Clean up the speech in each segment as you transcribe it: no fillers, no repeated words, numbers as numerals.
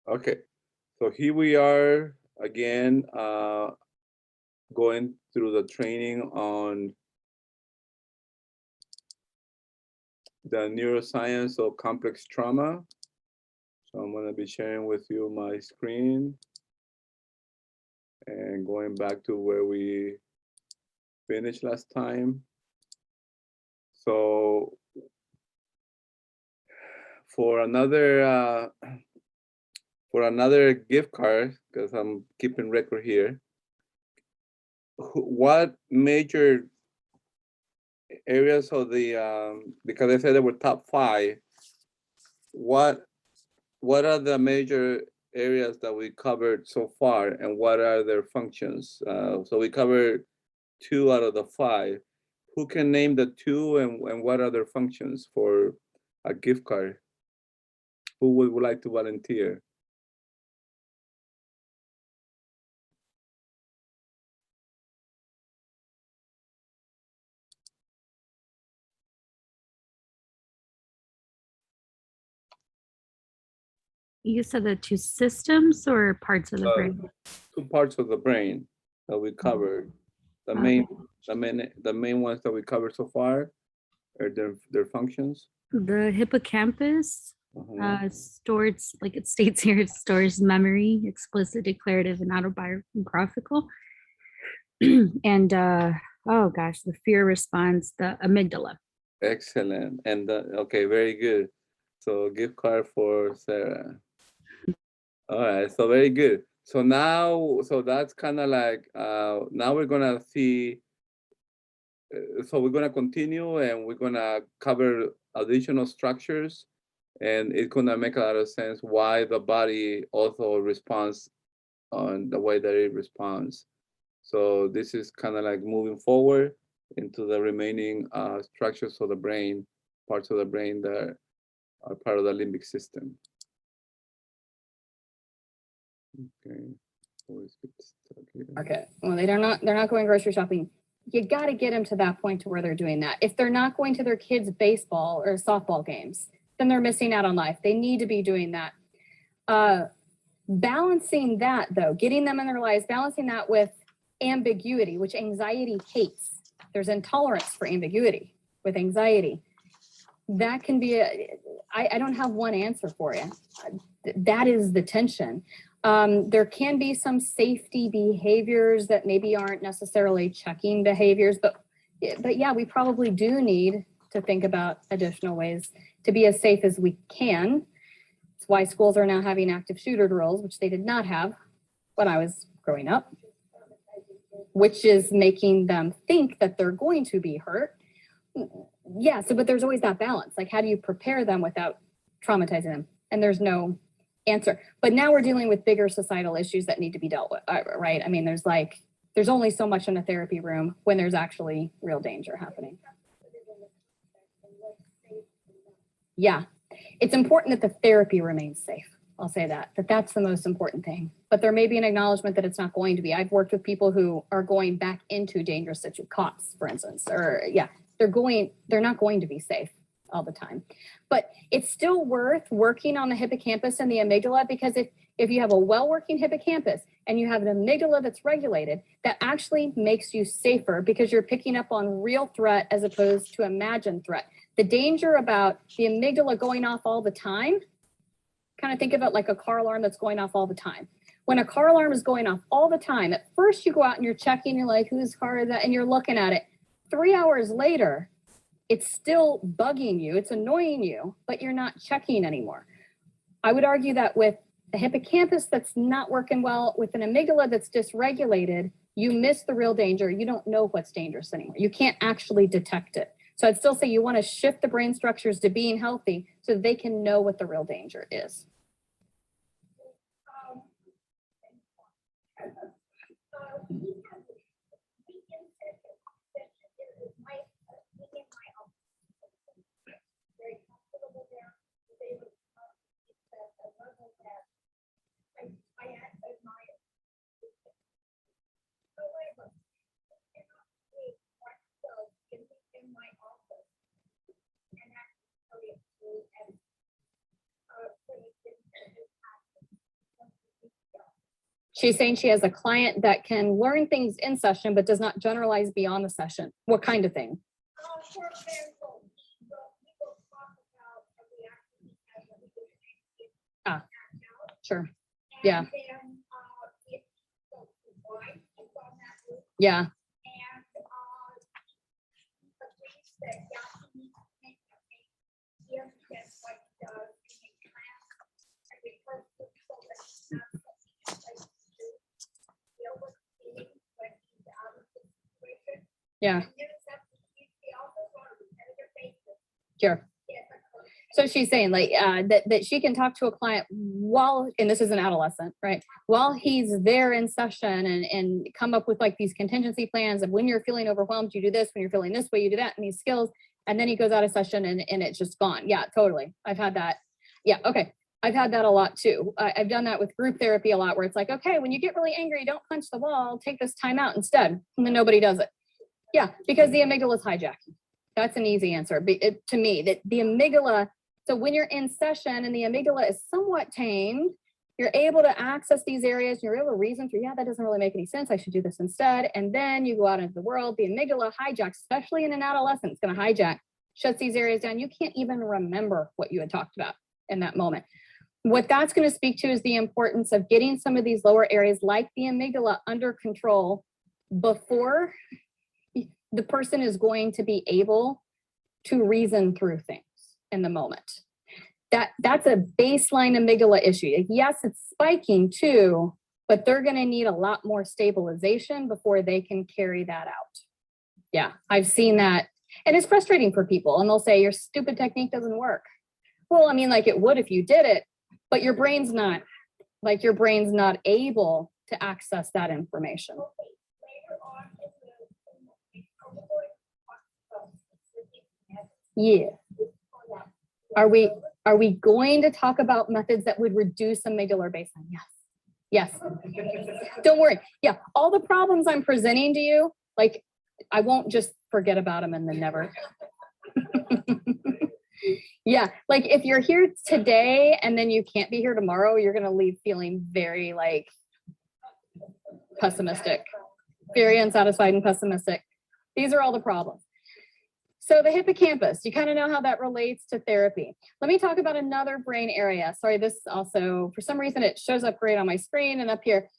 Okay, so here we are again, going through the training on the neuroscience of complex trauma. So I'm going to be sharing with you my screen and going back to where we finished last time. So for another gift card, because I'm keeping record here, what major areas of the because I said there were top five, what are the major areas that we covered so far, and what are their functions? So we covered two out of the five. Who can name the two, and what are their functions for a gift card? Who would like to volunteer? You said the two systems or parts of the brain? Two parts of the brain that we covered. The main, the main ones that we covered so far are their functions. The hippocampus stores, like it states here, it stores memory, explicit, declarative, and autobiographical. And oh gosh, the fear response, the amygdala. Excellent. And okay, very good. So gift card for Sarah. All right, so very good. So now, so that's kind of like, now we're gonna see, so we're gonna continue and we're gonna cover additional structures, and it's gonna make a lot of sense why the body also responds on the way that it responds. So this is kind of like moving forward into the remaining structures of the brain, parts of the brain that are part of the limbic system. Okay. Always get stuck here. Okay. Well, they're not going grocery shopping. You got to get them to that point to where they're doing that. If they're not going to their kids' baseball or softball games, then they're missing out on life. They need to be doing that. Balancing that, though, getting them in their lives, balancing that with ambiguity, which anxiety hates. There's intolerance for ambiguity with anxiety. That can be I don't have one answer for you. That is the tension. There can be some safety behaviors that maybe aren't necessarily checking behaviors, but yeah, we probably do need to think about additional ways to be as safe as we can. It's why schools are now having active shooter drills, which they did not have when I was growing up, which is making them think that they're going to be hurt. Yeah, so but there's always that balance. Like, how do you prepare them without traumatizing them? And there's no answer. But now we're dealing with bigger societal issues that need to be dealt with, right? I mean, there's only so much in a therapy room when there's actually real danger happening. Yeah, it's important that the therapy remains safe. I'll say that's the most important thing. But there may be an acknowledgement that it's not going to be. I've worked with people who are going back into dangerous situations, cops, for instance, or yeah, they're not going to be safe all the time. But it's still worth working on the hippocampus and the amygdala, because if you have a well-working hippocampus and you have an amygdala that's regulated, that actually makes you safer because you're picking up on real threat as opposed to imagined threat. The danger about the amygdala going off all the time, kind of think of it like a car alarm that's going off all the time. When a car alarm is going off all the time, at first you go out and you're checking, you're like, whose car is that? And you're looking at it. 3 hours later, it's still bugging you, it's annoying you, but you're not checking anymore. I would argue that with a hippocampus that's not working well, with an amygdala that's dysregulated, you miss the real danger. You don't know what's dangerous anymore. You can't actually detect it. So I'd still say you want to shift the brain structures to being healthy so they can know what the real danger is. She's saying she has a client that can learn things in session, but does not generalize beyond the session. What kind of thing? For example, people talk about the Ah, sure. Yeah. and then, it's the wife is on that group, Yeah. and, the things that Yaki needs to make, him, that's what he does, he makes plans, and we first look so that he's not something like to deal with feelings when he's out of the situation. Yeah. And then it's up to you, he also on a repetitive basis. Sure. Yes, of course. So she's saying like that she can talk to a client while, and this is an adolescent, right? While he's there in session and come up with like these contingency plans of when you're feeling overwhelmed, you do this, when you're feeling this way, you do that, and these skills. And then he goes out of session and it's just gone. Yeah, totally. I've had that. Yeah, okay. I've had that a lot too. I've done that with group therapy a lot where it's like, okay, when you get really angry, don't punch the wall, take this time out instead. And then nobody does it. Yeah, because the amygdala is hijacking. That's an easy answer to me, that the amygdala. So when you're in session and the amygdala is somewhat tamed, you're able to access these areas. You're able to reason through, yeah, that doesn't really make any sense. I should do this instead. And then you go out into the world. The amygdala hijacks, especially in an adolescent, it's going to hijack, shuts these areas down. You can't even remember what you had talked about in that moment. What that's going to speak to is the importance of getting some of these lower areas like the amygdala under control before the person is going to be able to reason through things in the moment. That's a baseline amygdala issue. Yes, it's spiking too, but they're going to need a lot more stabilization before they can carry that out. Yeah, I've seen that. And it's frustrating for people. And they'll say, your stupid technique doesn't work. Well, I mean, like it would if you did it, but your brain's not able to access that information. Okay, later on Yeah. Are we going to talk about methods that would reduce amygdala baseline? Yes. Yes. Don't worry. Yeah. All the problems I'm presenting to you, like I won't just forget about them and then never. Yeah. Like if you're here today and then you can't be here tomorrow, you're going to leave feeling very like pessimistic, very unsatisfied and pessimistic. These are all the problems. So the hippocampus, you kind of know how that relates to therapy. Let me talk about another brain area. Sorry, this also, for some reason, it shows up great on my screen and up here.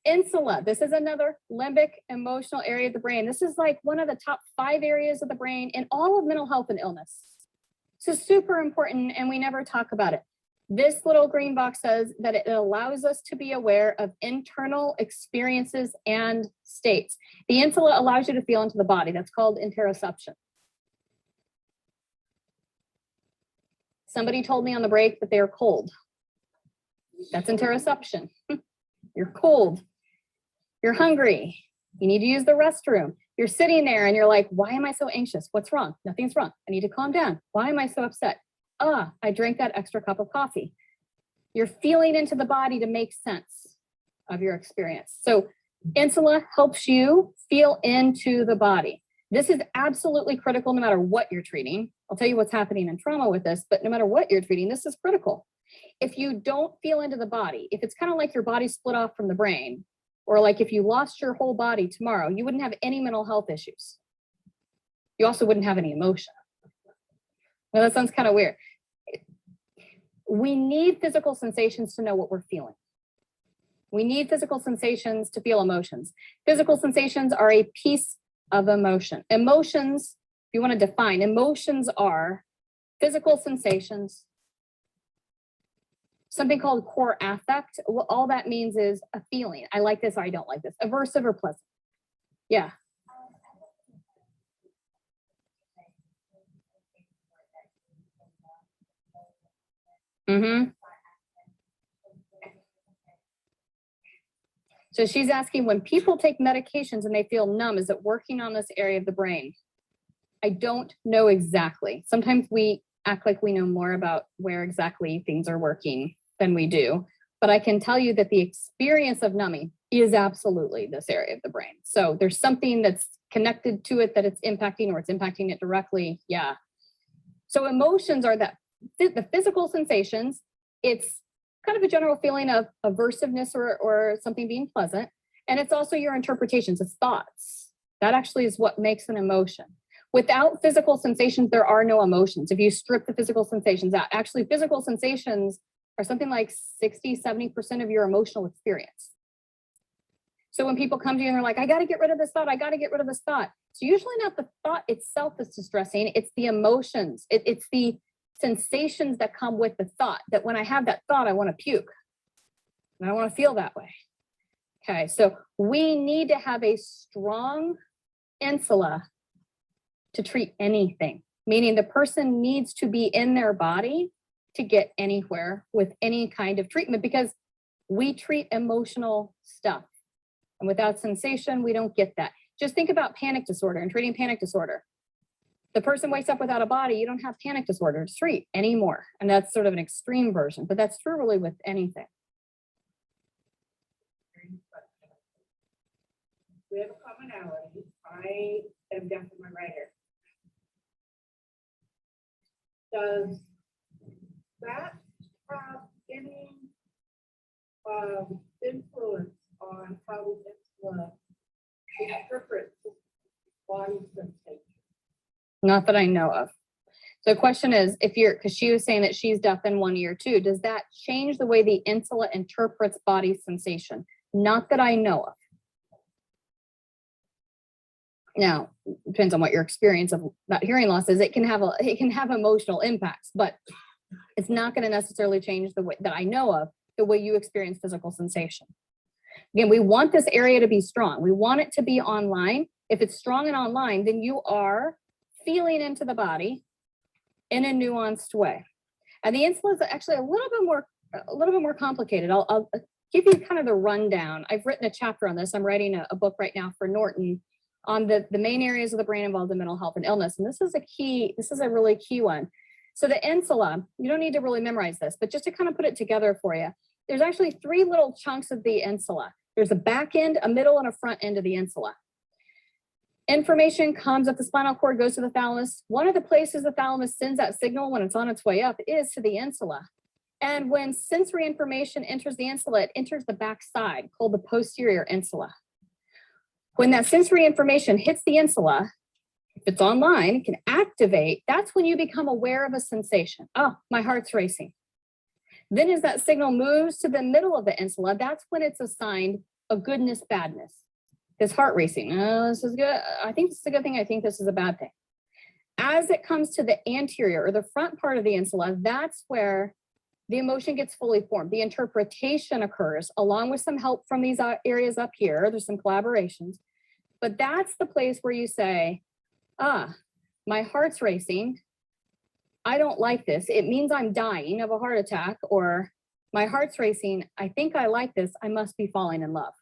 Insula, this is another limbic emotional area of the brain. This is like one of the top 5 areas of the brain in all of mental health and illness. So super important, and we never talk about it. This little green box says that it allows us to be aware of internal experiences and states. The insula allows you to feel into the body. That's called interoception. Somebody told me on the break that they are cold. That's interoception. You're cold. You're hungry. You need to use the restroom. You're sitting there and you're like, why am I so anxious? What's wrong? Nothing's wrong. I need to calm down. Why am I so upset? I drank that extra cup of coffee. You're feeling into the body to make sense of your experience. So insula helps you feel into the body. This is absolutely critical no matter what you're treating. I'll tell you what's happening in trauma with this, but no matter what you're treating, this is critical. If you don't feel into the body, if it's kind of like your body split off from the brain, or like if you lost your whole body tomorrow, you wouldn't have any mental health issues. You also wouldn't have any emotion. Now that sounds kind of weird. We need physical sensations to know what we're feeling. We need physical sensations to feel emotions. Physical sensations are a piece of emotion. Emotions, if you want to define, emotions are physical sensations, something called core affect. All that means is a feeling. I like this or I don't like this. Aversive or pleasant. Yeah. So she's asking, when people take medications and they feel numb, is it working on this area of the brain? I don't know exactly. Sometimes we act like we know more about where exactly things are working than we do. But I can tell you that the experience of numbing is absolutely this area of the brain. So there's something that's connected to it that it's impacting, or it's impacting it directly. Yeah. So emotions are that the physical sensations. It's kind of a general feeling of aversiveness or something being pleasant. And it's also your interpretations, it's thoughts. That actually is what makes an emotion. Without physical sensations, there are no emotions. If you strip the physical sensations out, actually physical sensations are something like 60, 70% of your emotional experience. So when people come to you and they're like, I got to get rid of this thought, I got to get rid of this thought. It's usually not the thought itself that's distressing. It's the emotions. It's the sensations that come with the thought, that when I have that thought, I want to puke. And I want to feel that way. Okay, so we need to have a strong insula to treat anything, meaning the person needs to be in their body to get anywhere with any kind of treatment, because we treat emotional stuff. And without sensation, we don't get that. Just think about panic disorder and treating panic disorder. The person wakes up without a body, you don't have panic disorder to treat anymore. And that's sort of an extreme version, but that's true really with anything. We have a commonality. I am deaf in my right ear. Does that have any influence on how we interpret body sensation? Not that I know of. So the question is, if you're, because she was saying that she's deaf in one ear too, does that change the way the insula interprets body sensation? Not that I know of. Now, depends on what your experience of that hearing loss is. It can have emotional impacts, but it's not going to necessarily change the way that I know of the way you experience physical sensation. Again, we want this area to be strong. We want it to be online. If it's strong and online, then you are feeling into the body in a nuanced way. And the insula is actually a little bit more complicated. I'll give you kind of the rundown. I've written a chapter on this. I'm writing a book right now for Norton on the main areas of the brain involved in mental health and illness. And this is a really key one. So the insula, you don't need to really memorize this, but just to kind of put it together for you, there's actually 3 little chunks of the insula. There's a back end, a middle, and a front end of the insula. Information comes up the spinal cord, goes to the thalamus. One of the places the thalamus sends that signal when it's on its way up is to the insula. And when sensory information enters the insula, it enters the back side, called the posterior insula. When that sensory information hits the insula, if it's online, it can activate. That's when you become aware of a sensation. Oh, my heart's racing. Then as that signal moves to the middle of the insula, that's when it's assigned a goodness, badness. This heart racing, oh, this is good. I think this is a good thing. I think this is a bad thing. As it comes to the anterior or the front part of the insula, that's where the emotion gets fully formed. The interpretation occurs along with some help from these areas up here. There's some collaborations, but that's the place where you say, my heart's racing. I don't like this. It means I'm dying of a heart attack, or my heart's racing. I think I like this. I must be falling in love.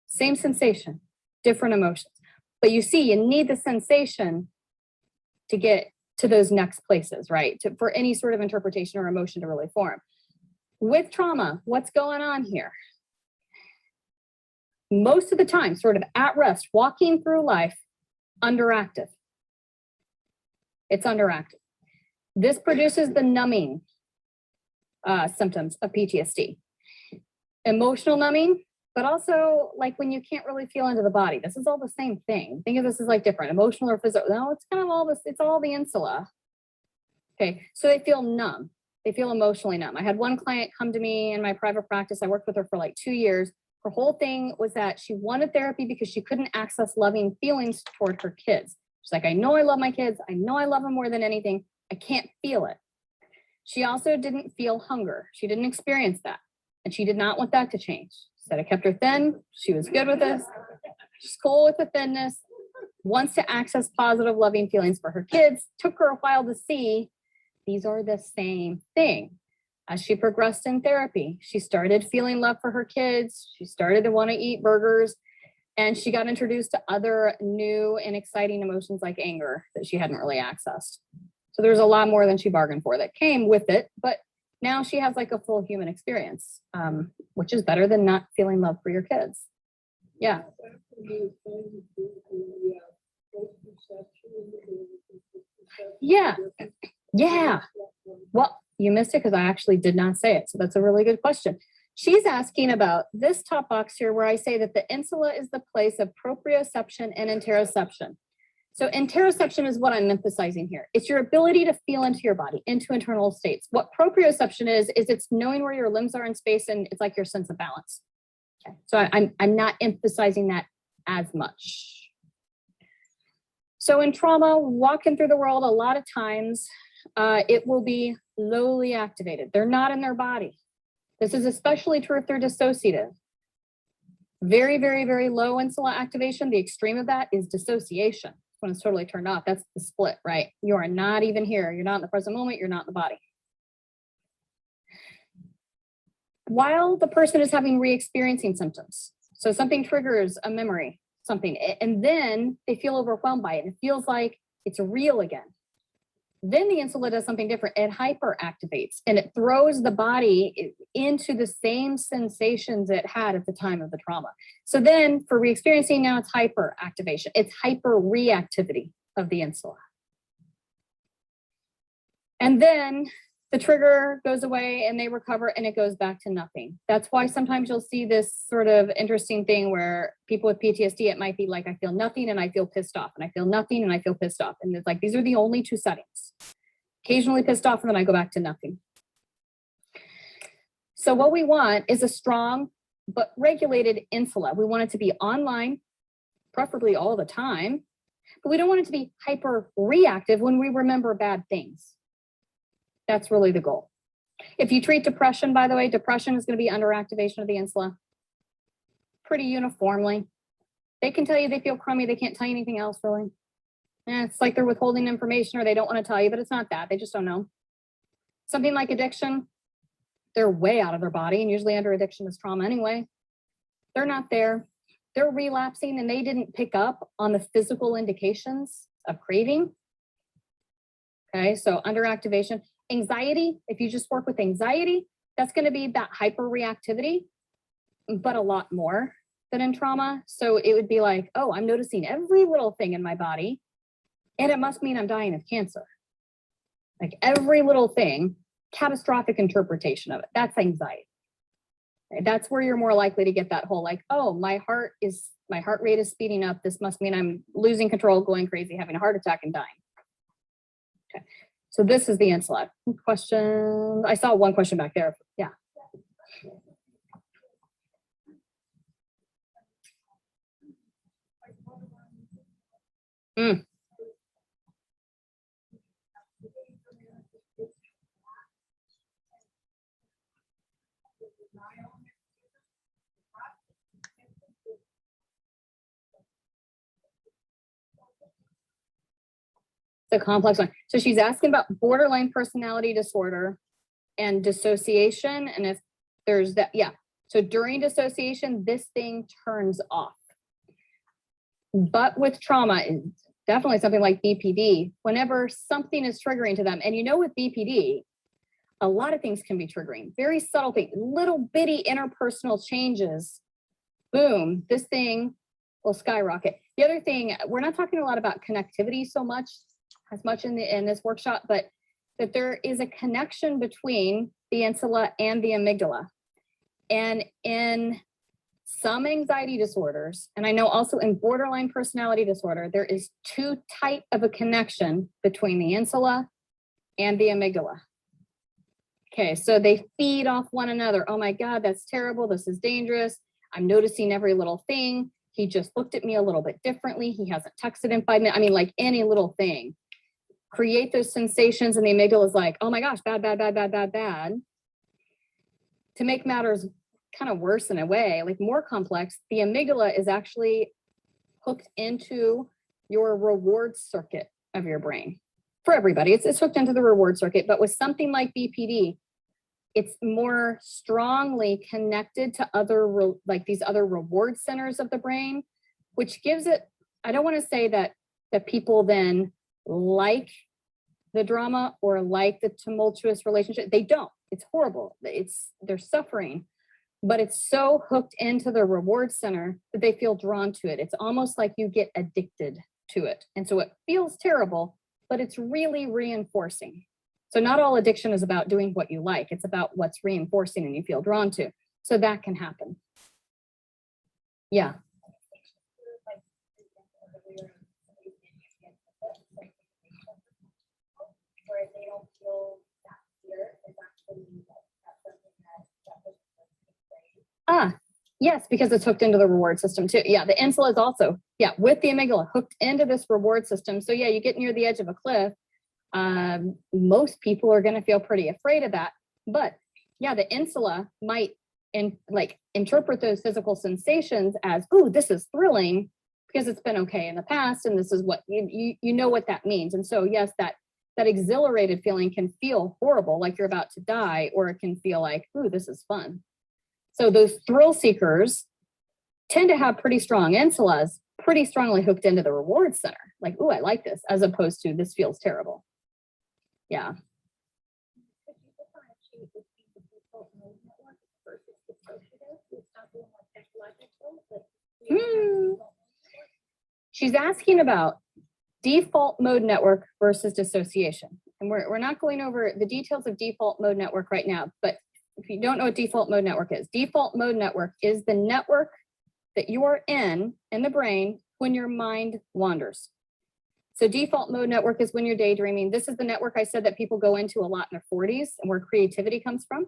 Same sensation, different emotions. But you see, you need the sensation to get to those next places, right? For any sort of interpretation or emotion to really form. With trauma, what's going on here? Most of the time, sort of at rest, walking through life, underactive. It's underactive. This produces the numbing symptoms of PTSD. Emotional numbing, but also like when you can't really feel into the body. This is all the same thing. Think of this as like different, emotional or physical. No, it's kind of all this, it's all the insula. Okay, so they feel numb. They feel emotionally numb. I had one client come to me in my private practice. I worked with her for like 2 years. Her whole thing was that she wanted therapy because she couldn't access loving feelings toward her kids. She's like, I know I love my kids. I know I love them more than anything. I can't feel it. She also didn't feel hunger. She didn't experience that. And she did not want that to change. She said, I kept her thin. She was good with this. She's cool with the thinness. Wants to access positive, loving feelings for her kids. Took her a while to see these are the same thing. As she progressed in therapy, she started feeling love for her kids. She started to want to eat burgers. And she got introduced to other new and exciting emotions like anger that she hadn't really accessed. So there's a lot more than she bargained for that came with it. But now she has like a full human experience, which is better than not feeling love for your kids. Yeah. Yeah. Yeah. Well, You missed it because I actually did not say it. So that's a really good question. She's asking about this top box here where I say that the insula is the place of proprioception and interoception. So interoception is what I'm emphasizing here. It's your ability to feel into your body, into internal states. What proprioception is it's knowing where your limbs are in space, and it's like your sense of balance. Okay. So I'm not emphasizing that as much. So in trauma, walking through the world, a lot of times it will be lowly activated. They're not in their body. This is especially true if they're dissociative. Very, very, very low insula activation. The extreme of that is dissociation. When it's totally turned off, that's the split, right? You are not even here. You're not in the present moment. You're not in the body. While the person is having re-experiencing symptoms. So something triggers a memory, something, and then they feel overwhelmed by it. It feels like it's real again. Then the insula does something different. It hyperactivates and it throws the body into the same sensations it had at the time of the trauma. So then for re-experiencing, now it's hyperactivation. It's hyper-reactivity of the insula. And then the trigger goes away and they recover and it goes back to nothing. That's why sometimes you'll see this sort of interesting thing where people with PTSD, it might be like, I feel nothing and I feel pissed off, and I feel nothing and I feel pissed off. And it's like, these are the only two settings. Occasionally pissed off and then I go back to nothing. So what we want is a strong but regulated insula. We want it to be online, preferably all the time, but we don't want it to be hyper reactive when we remember bad things. That's really the goal. If you treat depression, by the way, depression is going to be underactivation of the insula pretty uniformly. They can tell you they feel crummy. They can't tell you anything else, really. It's like they're withholding information or they don't want to tell you, but it's not that. They just don't know. Something like addiction, they're way out of their body, and usually under addiction is trauma anyway. They're not there. They're relapsing and they didn't pick up on the physical indications of craving. Okay, so underactivation. Anxiety, if you just work with anxiety, that's going to be that hyperreactivity, but a lot more than in trauma. So it would be like, oh, I'm noticing every little thing in my body, and it must mean I'm dying of cancer. Like every little thing, catastrophic interpretation of it. That's anxiety. Okay, that's where you're more likely to get that whole like, oh, my heart rate is speeding up. This must mean I'm losing control, going crazy, having a heart attack and dying. Okay. So this is the insula. Question. I saw one question back there. Yeah. It's a complex one. So she's asking about borderline personality disorder and dissociation. And if there's that, yeah. So during dissociation, this thing turns off. But with trauma, definitely something like BPD, whenever something is triggering to them, and you know with BPD, a lot of things can be triggering, very subtle things, little bitty interpersonal changes, boom, this thing will skyrocket. The other thing, we're not talking a lot about connectivity as much in this workshop, but that there is a connection between the insula and the amygdala. And in some anxiety disorders, and I know also in borderline personality disorder, there is too tight of a connection between the insula and the amygdala. Okay, so they feed off one another. Oh my God, that's terrible. This is dangerous. I'm noticing every little thing. He just looked at me a little bit differently. He hasn't texted in 5 minutes. I mean, like any little thing. Create those sensations, and the amygdala is like, oh my gosh, bad, bad, bad, bad, bad, bad. To make matters kind of worse in a way, like more complex, the amygdala is actually hooked into your reward circuit of your brain. For everybody, it's hooked into the reward circuit, but with something like BPD, it's more strongly connected to these other reward centers of the brain, which gives it, I don't want to say that people then like the drama or like the tumultuous relationship. They don't. It's horrible. They're suffering, but it's so hooked into the reward center that they feel drawn to it. It's almost like you get addicted to it. And so it feels terrible, but it's really reinforcing. So not all addiction is about doing what you like. It's about what's reinforcing and you feel drawn to. So that can happen. Yeah. Where they don't feel that fear is actually something that Yes, because it's hooked into the reward system too. Yeah, the insula is also, with the amygdala hooked into this reward system. So yeah, you get near the edge of a cliff. Most people are going to feel pretty afraid of that. But yeah, the insula might interpret those physical sensations as, ooh, this is thrilling because it's been okay in the past. And this is what you know what that means. And so yes, that exhilarated feeling can feel horrible, like you're about to die, or it can feel like, ooh, this is fun. So those thrill seekers tend to have pretty strong insulas, pretty strongly hooked into the reward center. Like, ooh, I like this, as opposed to this feels terrible. Yeah. She's asking about default mode network versus dissociation. And we're not going over the details of default mode network right now, but if you don't know what default mode network is, default mode network is the network that you are in the brain when your mind wanders. So default mode network is when you're daydreaming. This is the network I said that people go into a lot in their 40s and where creativity comes from.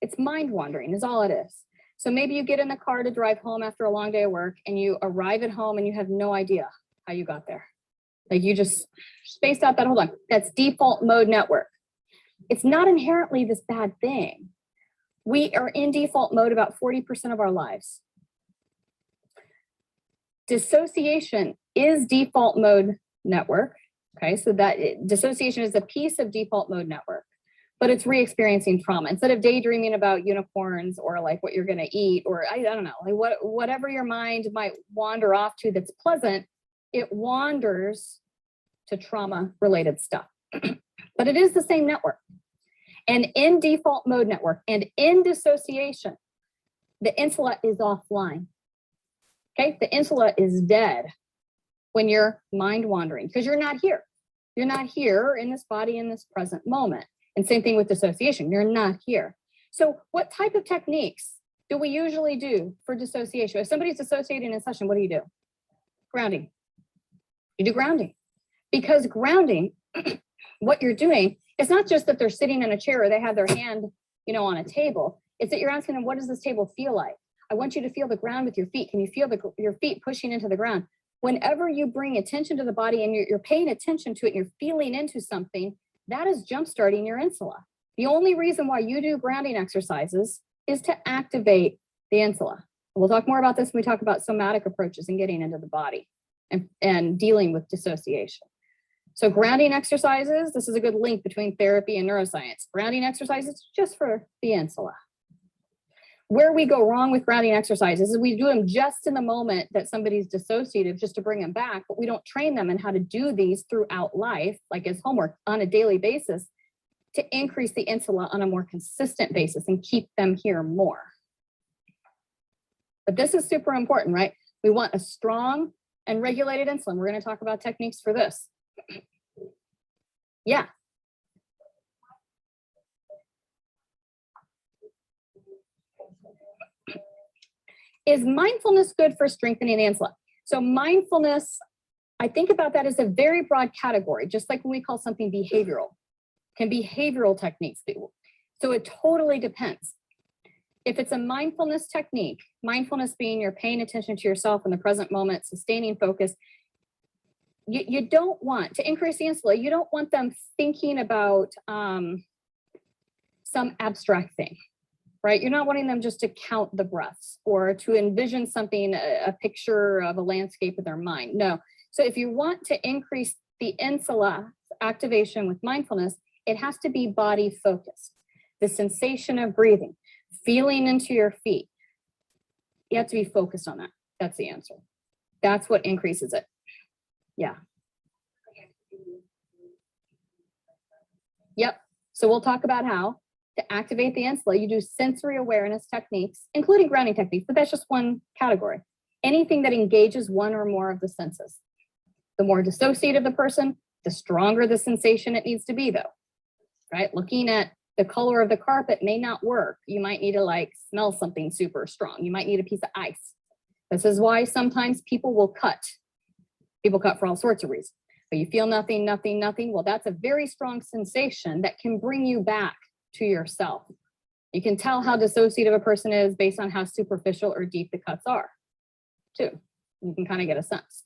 It's mind wandering is all it is. So maybe you get in the car to drive home after a long day of work and you arrive at home and you have no idea how you got there. Like you just spaced out that whole time. That's default mode network. It's not inherently this bad thing. We are in default mode about 40% of our lives. Dissociation is default mode network. Okay, so that dissociation is a piece of default mode network, but it's re-experiencing trauma. Instead of daydreaming about unicorns or like what you're going to eat, or I don't know, like whatever your mind might wander off to that's pleasant, it wanders to trauma-related stuff. But it is the same network. And in default mode network and in dissociation, the insula is offline. Okay, the insula is dead when you're mind wandering because you're not here. You're not here in this body in this present moment. And same thing with dissociation, you're not here. So what type of techniques do we usually do for dissociation? If somebody's dissociating in a session, what do? Grounding. You do grounding. Because grounding, what you're doing, it's not just that they're sitting in a chair or they have their hand, on a table. It's that you're asking them, what does this table feel like? I want you to feel the ground with your feet. Can you feel your feet pushing into the ground? Whenever you bring attention to the body and you're paying attention to it, and you're feeling into something, that is jumpstarting your insula. The only reason why you do grounding exercises is to activate the insula. We'll talk more about this when we talk about somatic approaches and getting into the body and dealing with dissociation. So grounding exercises, this is a good link between therapy and neuroscience. Grounding exercises just for the insula. Where we go wrong with grounding exercises is we do them just in the moment that somebody's dissociative just to bring them back, but we don't train them in how to do these throughout life, like as homework on a daily basis, to increase the insula on a more consistent basis and keep them here more. But this is super important, right? We want a strong and regulated insulin. We're going to talk about techniques for this. Yeah. Is mindfulness good for strengthening the insula? So mindfulness, I think about that as a very broad category, just like when we call something behavioral. Can behavioral techniques be? So it totally depends. If it's a mindfulness technique, mindfulness being you're paying attention to yourself in the present moment, sustaining focus, you don't want to increase the insula. You don't want them thinking about some abstract thing, right? You're not wanting them just to count the breaths or to envision something, a picture of a landscape in their mind. No. So if you want to increase the insula activation with mindfulness, it has to be body focused. The sensation of breathing, feeling into your feet. You have to be focused on that. That's the answer. That's what increases it. Yeah. Yep. So we'll talk about how to activate the insula. You do sensory awareness techniques, including grounding techniques, but that's just one category. Anything that engages one or more of the senses. The more dissociative the person, the stronger the sensation it needs to be, though. right? Looking at the color of the carpet may not work. You might need to like smell something super strong. You might need a piece of ice. This is why sometimes people will cut. People cut for all sorts of reasons. But you feel nothing, nothing, nothing. Well, that's a very strong sensation that can bring you back to yourself. You can tell how dissociative a person is based on how superficial or deep the cuts are, too. You can kind of get a sense.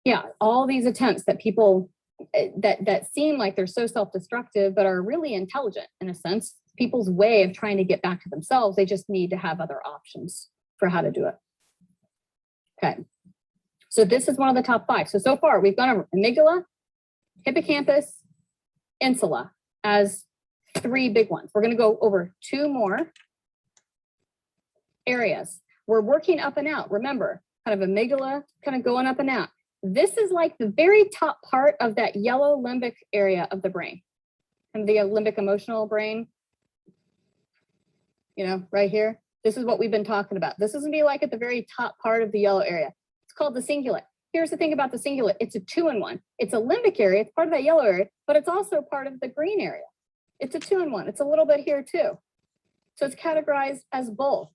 Yeah, all these attempts that people that seem like they're so self-destructive, but are really intelligent in a sense, people's way of trying to get back to themselves. They just need to have other options for how to do it. Okay. So this is one of the top 5. So far we've gone over amygdala, hippocampus, insula as 3 big ones. We're going to go over 2 more areas. We're working up and out. Remember, kind of amygdala, kind of going up and out. This is like the very top part of that yellow limbic area of the brain, and the limbic emotional brain, you know, right here. This is what we've been talking about. This is gonna be like at the very top part of the yellow area. It's called the cingulate. Here's the thing about the cingulate. It's a 2-in-1. It's a limbic area. It's part of that yellow area, but it's also part of the green area. It's a 2-in-1. It's a little bit here too. So it's categorized as both.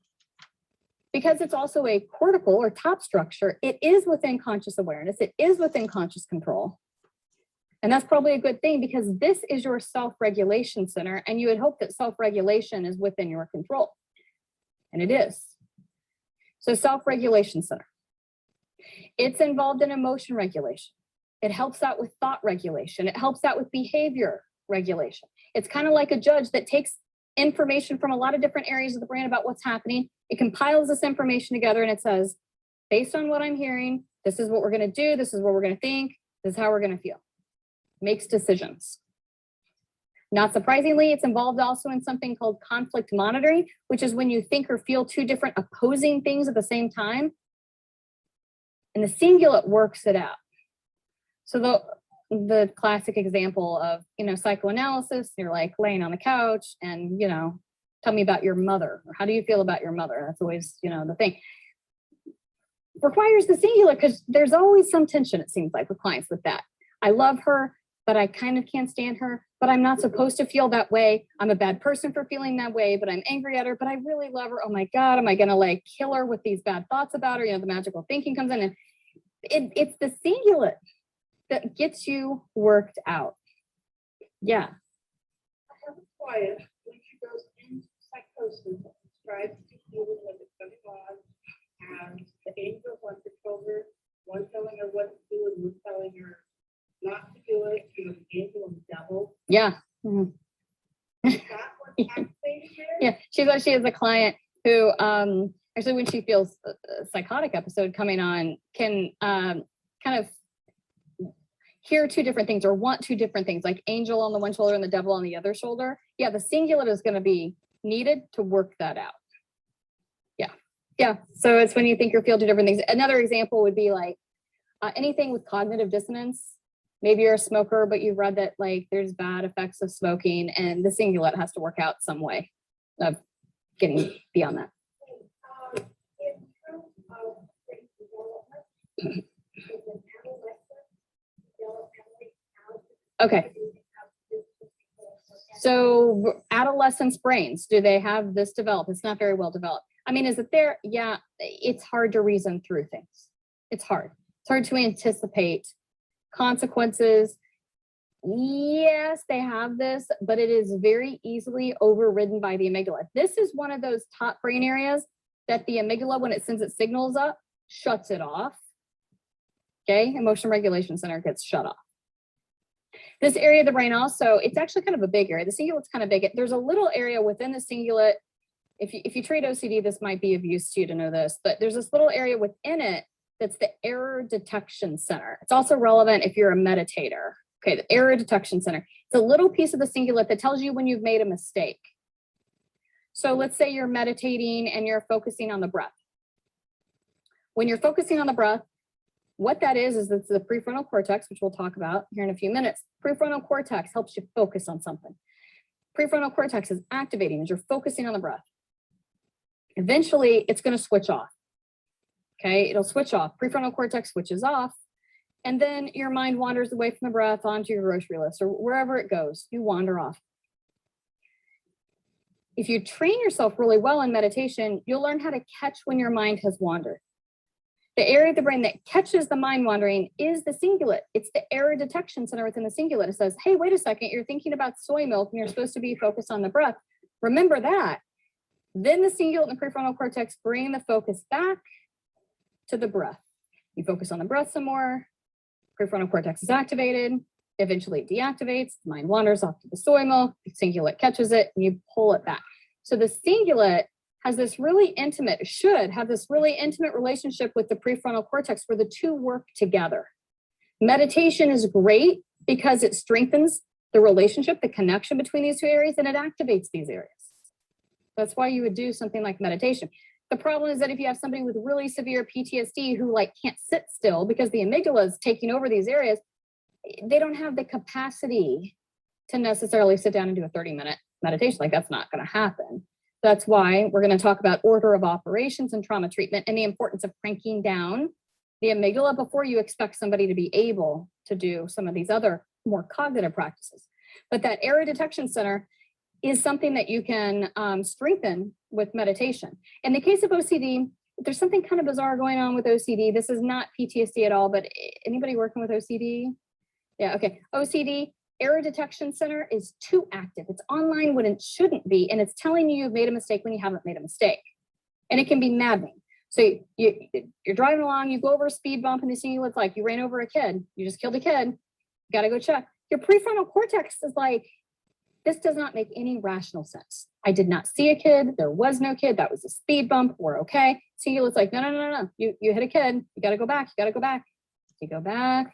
Because it's also a cortical or top structure, it is within conscious awareness. It is within conscious control. And that's probably a good thing because this is your self-regulation center, and you would hope that self-regulation is within your control. And it is. So self-regulation center. It's involved in emotion regulation. It helps out with thought regulation. It helps out with behavior regulation. It's kind of like a judge that takes information from a lot of different areas of the brain about what's happening. It compiles this information together and it says, based on what I'm hearing, this is what we're going to do. This is what we're going to think. This is how we're going to feel. Makes decisions. Not surprisingly, it's involved also in something called conflict monitoring, which is when you think or feel 2 different opposing things at the same time. And the cingulate works it out. So the classic example of, you know, psychoanalysis, you're like laying on the couch and, you know, tell me about your mother, or how do you feel about your mother? That's always, you know, the thing. Requires the cingulate because there's always some tension, it seems like, with clients with that. I love her, but I kind of can't stand her, but I'm not supposed to feel that way. I'm a bad person for feeling that way, but I'm angry at her, but I really love her. Oh my God, am I going to like kill her with these bad thoughts about her? You know, the magical thinking comes in, and it's the cingulate that gets you worked out. Yeah. I have a client when she goes into psychosis, tries to deal with what's going on, and the angels want to tell her, one telling her what to do and one telling her not to do it. You know, the angel and the devil. Yeah. Mm-hmm. Is that what's happening here? Yeah, she has a client who actually, when she feels a psychotic episode coming on, can kind of hear 2 different things or want 2 different things, like angel on the one shoulder and the devil on the other shoulder. Yeah, the cingulate is going to be needed to work that out. Yeah. So it's when you think or feel 2 different things. Another example would be like anything with cognitive dissonance. Maybe you're a smoker, but you've read that like there's bad effects of smoking, and the cingulate has to work out some way of getting beyond that. In terms of brain development, is an adolescent developmentally how Okay. So adolescents' brains, do they have this developed? It's not very well developed. I mean, is it there? Yeah, it's hard to reason through things. It's hard. It's hard to anticipate consequences. Yes, they have this, but it is very easily overridden by the amygdala. This is one of those top brain areas that the amygdala, when it sends its signals up, shuts it off. Okay, emotion regulation center gets shut off. This area of the brain also, it's actually kind of a big area. The cingulate's kind of big. There's a little area within the cingulate. If you treat OCD, this might be of use to you to know this, but there's this little area within it that's the error detection center. It's also relevant if you're a meditator. Okay, the error detection center. It's a little piece of the cingulate that tells you when you've made a mistake. So let's say you're meditating and you're focusing on the breath. When you're focusing on the breath, what that is it's the prefrontal cortex, which we'll talk about here in a few minutes. Prefrontal cortex helps you focus on something. Prefrontal cortex is activating as you're focusing on the breath. Eventually, it's going to switch off. Okay, it'll switch off. Prefrontal cortex switches off. And then your mind wanders away from the breath onto your grocery list or wherever it goes, you wander off. If you train yourself really well in meditation, you'll learn how to catch when your mind has wandered. The area of the brain that catches the mind wandering is the cingulate. It's the error detection center within the cingulate. It says, hey, wait a second, you're thinking about soy milk and you're supposed to be focused on the breath. Remember that. Then the cingulate and the prefrontal cortex bring the focus back to the breath. You focus on the breath some more, prefrontal cortex is activated, eventually it deactivates, the mind wanders off to the soy milk, the cingulate catches it, and you pull it back. So the cingulate has this really intimate, should have this really intimate relationship with the prefrontal cortex where the two work together. Meditation is great because it strengthens the relationship, the connection between these two areas, and it activates these areas. That's why you would do something like meditation. The problem is that if you have somebody with really severe PTSD who like can't sit still because the amygdala is taking over these areas, they don't have the capacity to necessarily sit down and do a 30-minute meditation. Like that's not going to happen. That's why we're going to talk about order of operations and trauma treatment and the importance of cranking down the amygdala before you expect somebody to be able to do some of these other more cognitive practices. But that error detection center is something that you can strengthen with meditation. In the case of OCD, there's something kind of bizarre going on with OCD. This is not PTSD at all, but anybody working with OCD? Yeah, okay. OCD, error detection center is too active. It's online when it shouldn't be, and it's telling you you've made a mistake when you haven't made a mistake. And it can be maddening. So you're driving along, you go over a speed bump, and the cingulate's like, you ran over a kid. You just killed a kid. You got to go check. Your prefrontal cortex is like, this does not make any rational sense. I did not see a kid. There was no kid. That was a speed bump. We're okay. Cingulate's like, no. You hit a kid. You got to go back. You got to go back. You go back.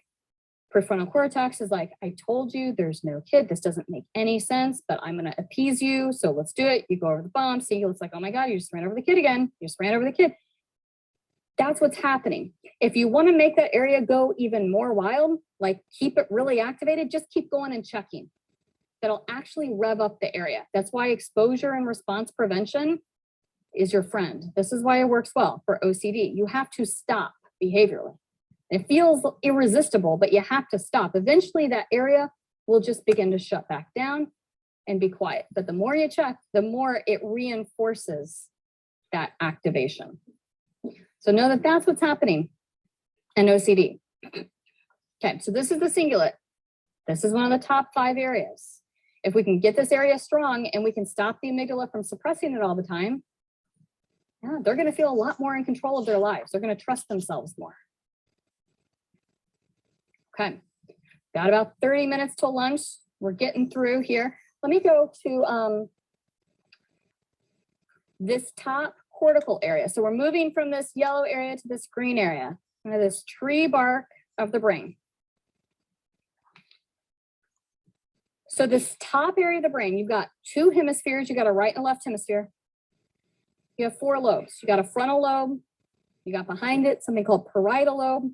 Prefrontal cortex is like, I told you there's no kid. This doesn't make any sense, but I'm going to appease you. So let's do it. You go over the bump. Cingulate's like, oh my God, you just ran over the kid again. You just ran over the kid. That's what's happening. If you want to make that area go even more wild, like keep it really activated, just keep going and checking. That'll actually rev up the area. That's why exposure and response prevention is your friend. This is why it works well for OCD. You have to stop behaviorally. It feels irresistible, but you have to stop. Eventually that area will just begin to shut back down and be quiet. But the more you check, the more it reinforces that activation. So know that that's what's happening in OCD. Okay, so this is the cingulate. This is one of the top 5 areas. If we can get this area strong and we can stop the amygdala from suppressing it all the time, yeah, they're going to feel a lot more in control of their lives. They're going to trust themselves more. Okay, got about 30 minutes till lunch. We're getting through here. Let me go to this top cortical area. So we're moving from this yellow area to this green area, this tree bark of the brain. So this top area of the brain, you've got 2 hemispheres. You got a right and a left hemisphere. You have 4 lobes. You got a frontal lobe. You got behind it something called parietal lobe.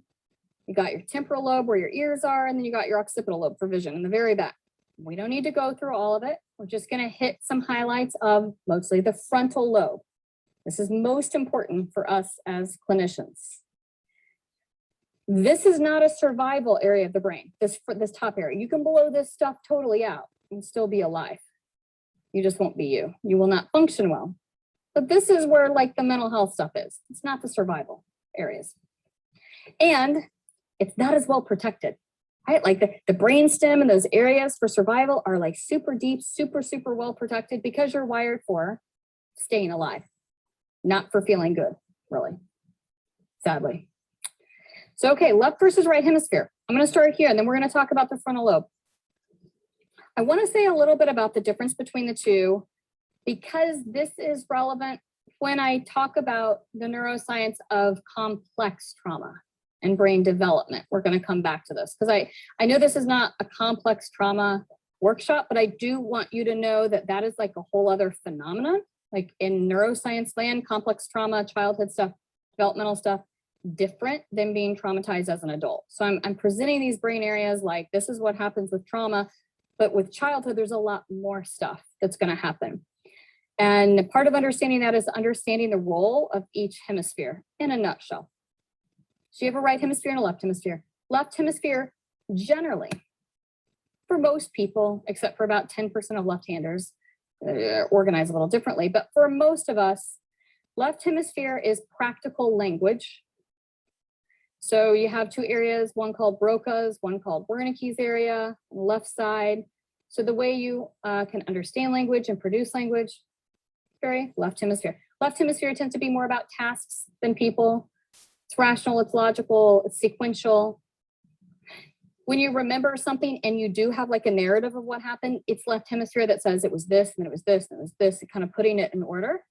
You got your temporal lobe where your ears are, and then you got your occipital lobe for vision in the very back. We don't need to go through all of it. We're just going to hit some highlights of mostly the frontal lobe. This is most important for us as clinicians. This is not a survival area of the brain, this top area. You can blow this stuff totally out and still be alive. You just won't be you. You will not function well. But this is where like the mental health stuff is. It's not the survival areas. And it's not as well protected, right? Like the brain stem and those areas for survival are like super deep, super well protected because you're wired for staying alive, not for feeling good, really, sadly. So, okay, left versus right hemisphere. I'm going to start here, and then we're going to talk about the frontal lobe. I want to say a little bit about the difference between the two, because this is relevant when I talk about the neuroscience of complex trauma and brain development. We're going to come back to this, because I know this is not a complex trauma workshop, but I do want you to know that that is like a whole other phenomenon. Like in neuroscience land, complex trauma, childhood stuff, developmental stuff, different than being traumatized as an adult. So I'm presenting these brain areas like this is what happens with trauma, but with childhood, there's a lot more stuff that's going to happen. And part of understanding that is understanding the role of each hemisphere in a nutshell. So you have a right hemisphere and a left hemisphere. Left hemisphere, generally, for most people, except for about 10% of left-handers, organize a little differently. But for most of us, left hemisphere is practical language. So you have two areas, one called Broca's, one called Wernicke's area, on the left side. So the way you can understand language and produce language, very left hemisphere. Left hemisphere tends to be more about tasks than people. It's rational, it's logical, it's sequential. When you remember something and you do have like a narrative of what happened, it's left hemisphere that says it was this, and it was this, and it was this, kind of putting it in order.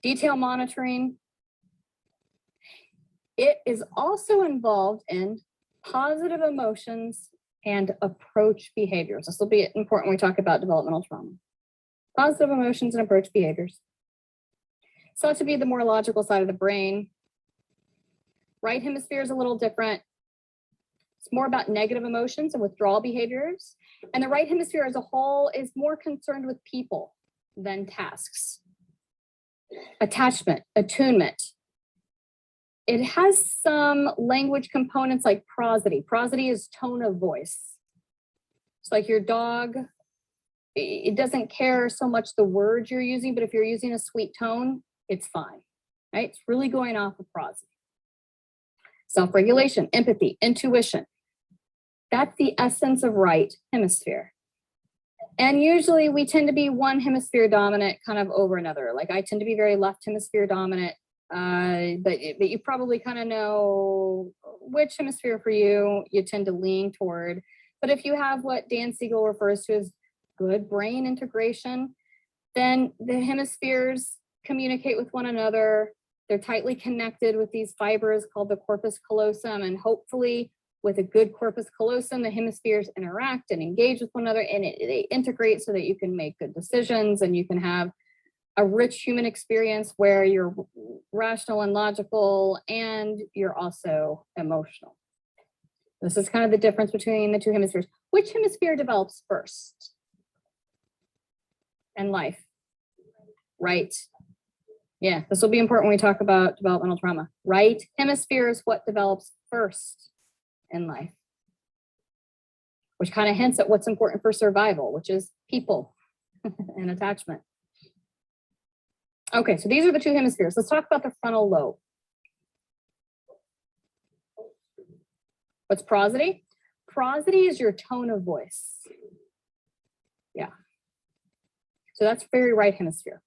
Detail monitoring. It is also involved in positive emotions and approach behaviors. This will be important when we talk about developmental trauma. Positive emotions and approach behaviors. So to be the more logical side of the brain. Right hemisphere is a little different. It's more about negative emotions and withdrawal behaviors. And the right hemisphere as a whole is more concerned with people than tasks. Attachment, attunement. It has some language components like prosody. Prosody is tone of voice. It's like your dog, it doesn't care so much the words you're using, but if you're using a sweet tone, it's fine, right? It's really going off of prosody. Self-regulation, empathy, intuition. That's the essence of right hemisphere. And usually we tend to be one hemisphere dominant kind of over another. Like I tend to be very left hemisphere dominant, but you probably kind of know which hemisphere for you tend to lean toward. But if you have what Dan Siegel refers to as good brain integration, then the hemispheres communicate with one another. They're tightly connected with these fibers called the corpus callosum, and hopefully with a good corpus callosum, the hemispheres interact and engage with one another, and they integrate so that you can make good decisions and you can have a rich human experience where you're rational and logical and you're also emotional. This is kind of the difference between the two hemispheres. Which hemisphere develops first in life? Right. Yeah, this will be important when we talk about developmental trauma. Right hemisphere is what develops first in life, which kind of hints at what's important for survival, which is people and attachment. Okay, so these are the two hemispheres. Let's talk about the frontal lobe. What's prosody? Prosody is your tone of voice. Yeah. So that's very right hemisphere.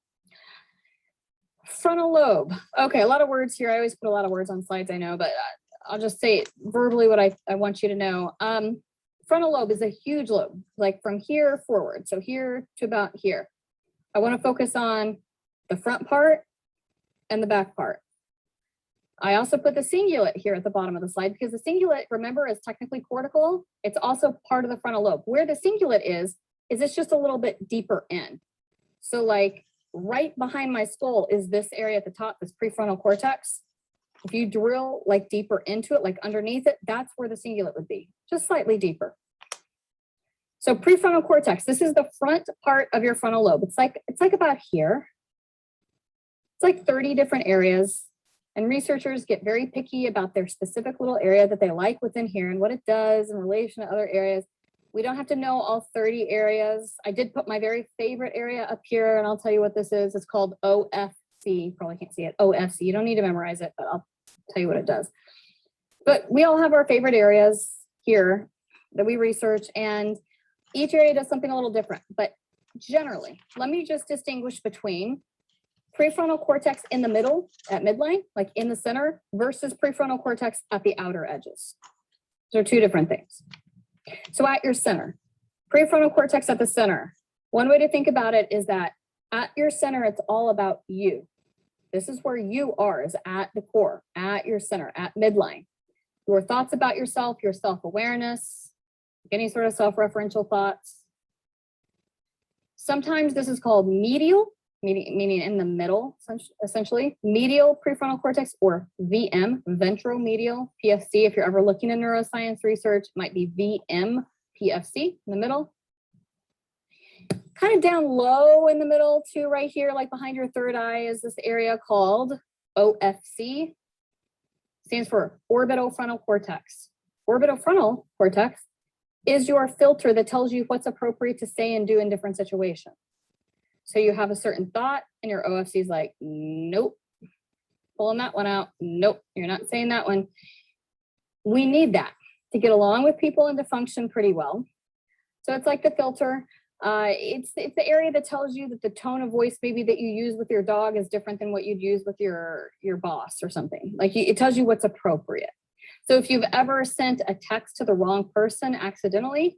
Frontal lobe. Okay, a lot of words here. I always put a lot of words on slides, I know, but I'll just say it verbally what I want you to know. Frontal lobe is a huge lobe, like from here forward. So here to about here. I want to focus on the front part and the back part. I also put the cingulate here at the bottom of the slide because the cingulate, remember, is technically cortical. It's also part of the frontal lobe. Where the cingulate is it's just a little bit deeper in. So like right behind my skull is this area at the top, this prefrontal cortex. If you drill like deeper into it, like underneath it, that's where the cingulate would be, just slightly deeper. So prefrontal cortex, this is the front part of your frontal lobe. It's like about here. It's like 30 different areas. And researchers get very picky about their specific little area that they like within here and what it does in relation to other areas. We don't have to know all 30 areas. I did put my very favorite area up here, and I'll tell you what this is. It's called OFC. You probably can't see it. OFC. You don't need to memorize it, but I'll tell you what it does. But we all have our favorite areas here that we research, and each area does something a little different. But generally, let me just distinguish between prefrontal cortex in the middle at midline, like in the center, versus prefrontal cortex at the outer edges. Those are two different things. So at your center, prefrontal cortex at the center, one way to think about it is that at your center, it's all about you. This is where you are, is at the core, at your center, at midline. Your thoughts about yourself, your self-awareness, any sort of self-referential thoughts. Sometimes this is called medial, meaning in the middle, essentially. Medial prefrontal cortex, or VM, ventromedial PFC. If you're ever looking at neuroscience research, it might be VM PFC in the middle. Kind of down low in the middle too, right here, like behind your third eye, is this area called OFC. stands for orbitofrontal cortex. Orbitofrontal cortex is your filter that tells you what's appropriate to say and do in different situations. So you have a certain thought and your OFC is like, nope, pulling that one out. Nope, you're not saying that one. We need that to get along with people and to function pretty well. So it's like the filter. It's the area that tells you that the tone of voice maybe that you use with your dog is different than what you'd use with your boss or something. Like it tells you what's appropriate. So if you've ever sent a text to the wrong person accidentally,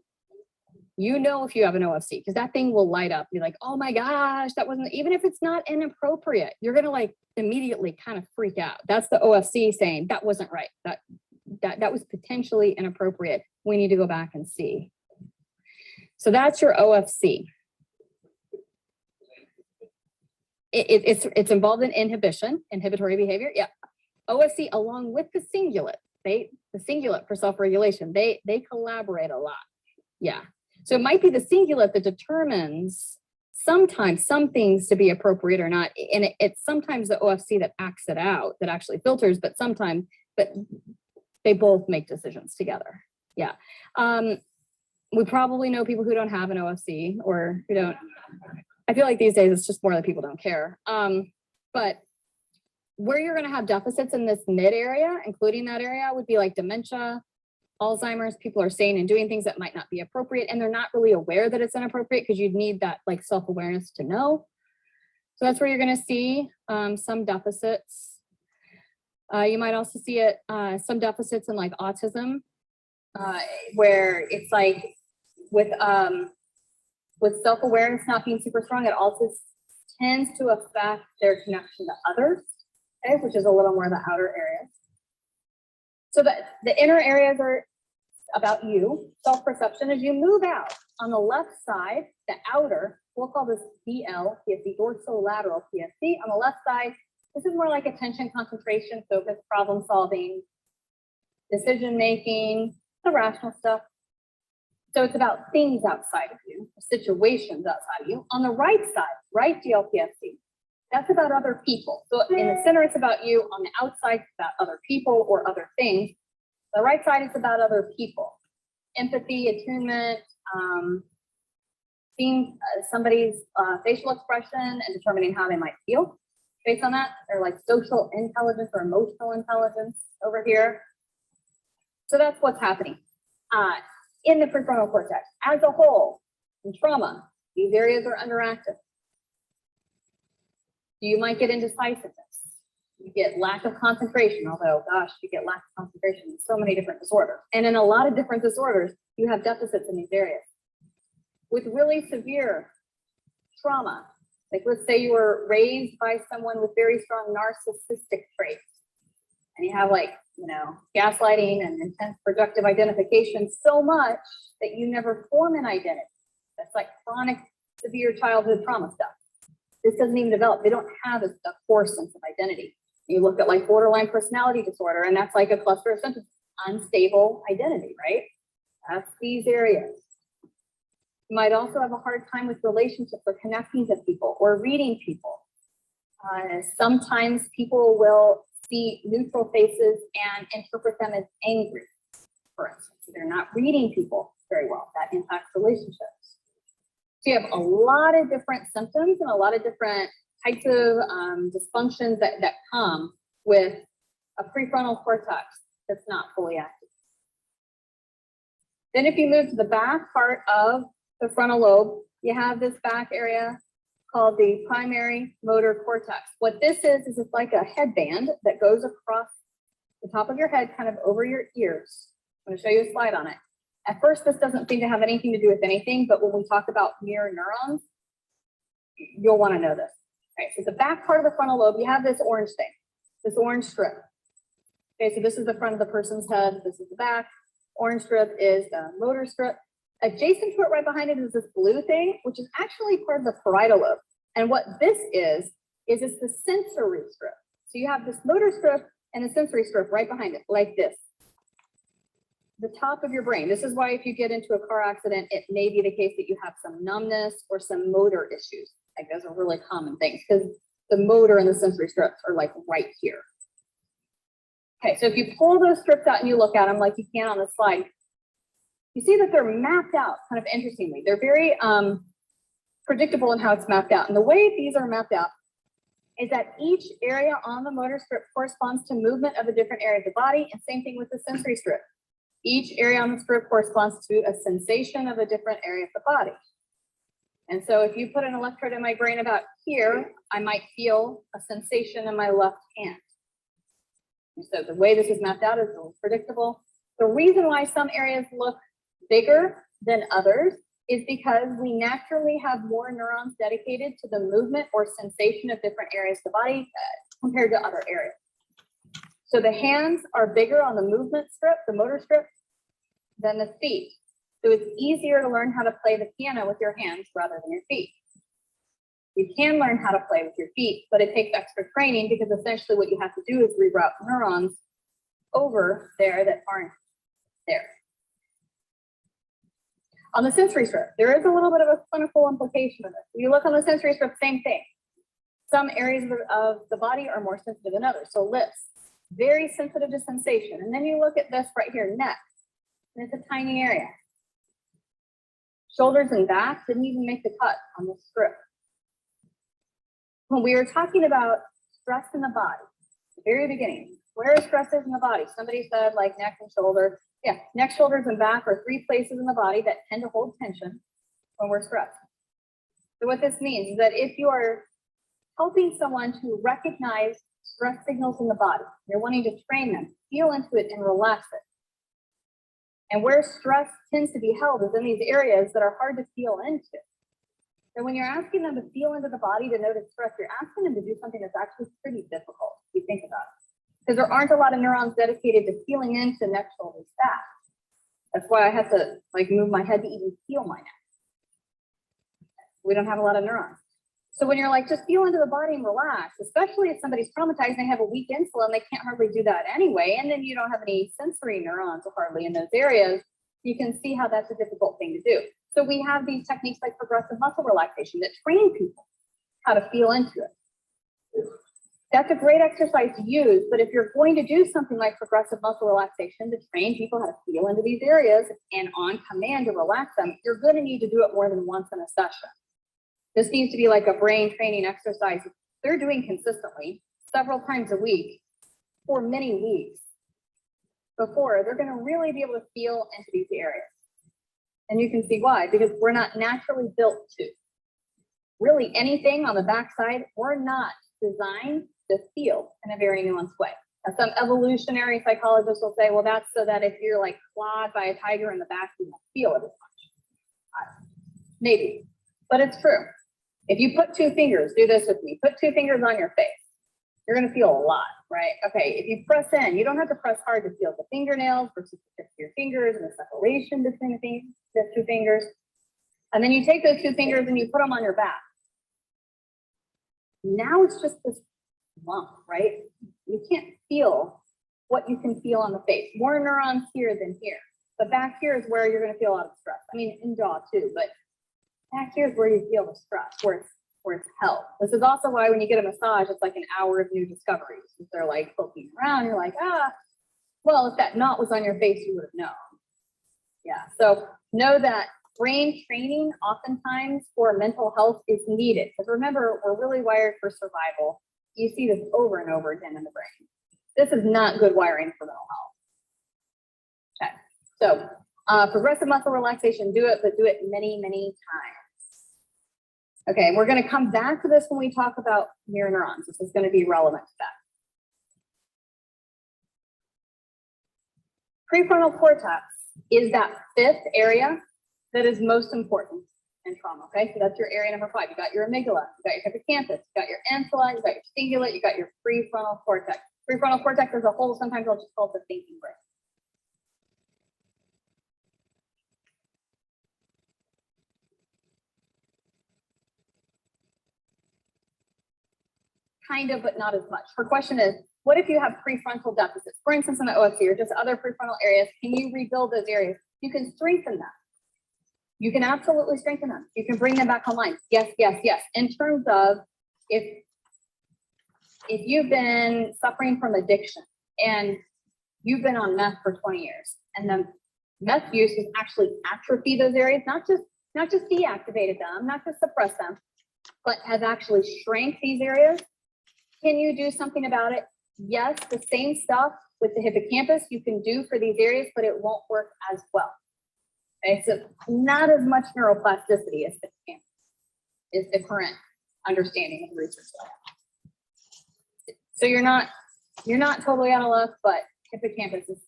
you know if you have an OFC, because that thing will light up. You're like, oh my gosh, that wasn't, even if it's not inappropriate, you're gonna like immediately kind of freak out. That's the OFC saying that wasn't right. That was potentially inappropriate. We need to go back and see. So that's your OFC. It's involved in inhibitory behavior. Yeah. OFC along with the cingulate, the cingulate for self-regulation, they collaborate a lot. Yeah. So it might be the cingulate that determines sometimes some things to be appropriate or not. And it's sometimes the OFC that acts it out, that actually filters, but sometimes, but they both make decisions together. Yeah. We probably know people who don't have an OFC or who don't. I feel like these days it's just more that people don't care. But where you're going to have deficits in this mid area, including that area, would be like dementia, Alzheimer's. People are saying and doing things that might not be appropriate, and they're not really aware that it's inappropriate because you'd need that like self-awareness to know. So that's where you're going to see some deficits. You might also see it some deficits in like autism, where it's like with self-awareness not being super strong, it also tends to affect their connection to others, okay, which is a little more the outer areas. So the inner areas are about you, self-perception. As you move out on the left side, the outer, we'll call this DL, PSC, dorsolateral PSC. On the left side, this is more like attention, concentration, focus, problem solving, decision making, the rational stuff. So it's about things outside of you, situations outside of you. On the right side, right DLPSC, that's about other people. So in the center, it's about you. On the outside, it's about other people or other things. The right side is about other people. Empathy, attunement, seeing somebody's facial expression and determining how they might feel based on that. They're like social intelligence or emotional intelligence over here. So that's what's happening. In the prefrontal cortex as a whole, in trauma, these areas are underactive. You might get indecisiveness. You get lack of concentration, although, gosh, you get lack of concentration in so many different disorders. And in a lot of different disorders, you have deficits in these areas. With really severe trauma, like let's say you were raised by someone with very strong narcissistic traits, and you have like, you know, gaslighting and intense projective identification so much that you never form an identity. That's like chronic, severe childhood trauma stuff. This doesn't even develop. They don't have a core sense of identity. You look at like borderline personality disorder, and that's like a cluster of symptoms. Unstable identity, right? That's these areas. You might also have a hard time with relationships or connecting to people or reading people. Sometimes people will see neutral faces and interpret them as angry, for instance. They're not reading people very well. That impacts relationships. So you have a lot of different symptoms and a lot of different types of dysfunctions that come with a prefrontal cortex that's not fully active. Then if you move to the back part of the frontal lobe, you have this back area called the primary motor cortex. What this is it's like a headband that goes across the top of your head, kind of over your ears. I'm going to show you a slide on it. At first, this doesn't seem to have anything to do with anything, but when we talk about mirror neurons, you'll want to know this. Okay, so the back part of the frontal lobe, you have this orange thing, this orange strip. Okay, so this is the front of the person's head, this is the back. Orange strip is the motor strip. Adjacent to it, right behind it, is this blue thing, which is actually part of the parietal lobe. And what this is it's the sensory strip. So you have this motor strip and the sensory strip right behind it, like this. The top of your brain. This is why if you get into a car accident, it may be the case that you have some numbness or some motor issues. Like those are really common things because the motor and the sensory strips are like right here. Okay, so if you pull those strips out and you look at them like you can on the slide, you see that they're mapped out kind of interestingly. They're very predictable in how it's mapped out. And the way these are mapped out is that each area on the motor strip corresponds to movement of a different area of the body, and same thing with the sensory strip. Each area on the strip corresponds to a sensation of a different area of the body. And so if you put an electrode in my brain about here, I might feel a sensation in my left hand. And so the way this is mapped out is predictable. The reason why some areas look bigger than others is because we naturally have more neurons dedicated to the movement or sensation of different areas of the body compared to other areas. So the hands are bigger on the movement strip, the motor strip, than the feet. So it's easier to learn how to play the piano with your hands rather than your feet. You can learn how to play with your feet, but it takes extra training because essentially what you have to do is reroute neurons over there that aren't there. On the sensory strip, there is a little bit of a clinical implication of this. If you look on the sensory strip, same thing. Some areas of the body are more sensitive than others. So lips, very sensitive to sensation. And then you look at this right here, neck, and it's a tiny area. Shoulders and back didn't even make the cut on the strip. When we were talking about stress in the body, the very beginning, where stress is in the body, somebody said like neck and shoulder. Yeah, neck, shoulders, and back are 3 places in the body that tend to hold tension when we're stressed. So what this means is that if you are helping someone to recognize stress signals in the body, you're wanting to train them, feel into it and relax it. And where stress tends to be held is in these areas that are hard to feel into. So when you're asking them to feel into the body to notice stress, you're asking them to do something that's actually pretty difficult if you think about it. Because there aren't a lot of neurons dedicated to feeling into neck, shoulders, back. That's why I have to like move my head to even feel my neck. We don't have a lot of neurons. So when you're like, just feel into the body and relax, especially if somebody's traumatized and they have a weak insula and they can't hardly do that anyway, and then you don't have any sensory neurons hardly in those areas, you can see how that's a difficult thing to do. So we have these techniques like progressive muscle relaxation that train people how to feel into it. That's a great exercise to use, but if you're going to do something like progressive muscle relaxation to train people how to feel into these areas and on command to relax them, you're going to need to do it more than once in a session. This needs to be like a brain training exercise they're doing consistently several times a week for many weeks before they're going to really be able to feel into these areas. And you can see why, because we're not naturally built to. Really anything on the backside, we're not designed to feel in a very nuanced way. And some evolutionary psychologists will say, well, that's so that if you're like clawed by a tiger in the back, you won't feel it as much. Maybe, but it's true. If you put 2 fingers, do this with me, put 2 fingers on your face, you're gonna feel a lot, right? Okay, if you press in, you don't have to press hard to feel the fingernails versus the tip of your fingers and the separation between the 2 fingers. And then you take those 2 fingers and you put them on your back. Now it's just this lump, right? You can't feel what you can feel on the face. More neurons here than here. But back here is where you're going to feel a lot of stress. I mean, in jaw too, but back here is where you feel the stress, where it's held. This is also why when you get a massage, it's like an hour of new discoveries. If they're like poking around, you're like, well, if that knot was on your face, you would have known. Yeah, so know that brain training oftentimes for mental health is needed. Because remember, we're really wired for survival. You see this over and over again in the brain. This is not good wiring for mental health. Okay, so progressive muscle relaxation, do it, but do it many, many times. Okay, we're going to come back to this when we talk about mirror neurons. This is going to be relevant to that. Prefrontal cortex is that 5th area that is most important in trauma. Okay, so that's your area number 5. You got your amygdala, you got your hippocampus, you got your insula, you got your cingulate, you got your prefrontal cortex. Prefrontal cortex as a whole, sometimes I'll just call it the thinking brain. Kind of, but not as much. Her question is, what if you have prefrontal deficits? For instance, in the OSC or just other prefrontal areas, can you rebuild those areas? You can strengthen them. You can absolutely strengthen them. You can bring them back online. Yes, yes, yes. In terms of if you've been suffering from addiction and you've been on meth for 20 years, and the meth use has actually atrophied those areas, not just deactivated them, not just suppressed them, but has actually shrank these areas. Can you do something about it? Yes, the same stuff with the hippocampus you can do for these areas, but it won't work as well. Okay, so not as much neuroplasticity as the hippocampus is the current understanding of research. So you're not totally out of luck, but hippocampus is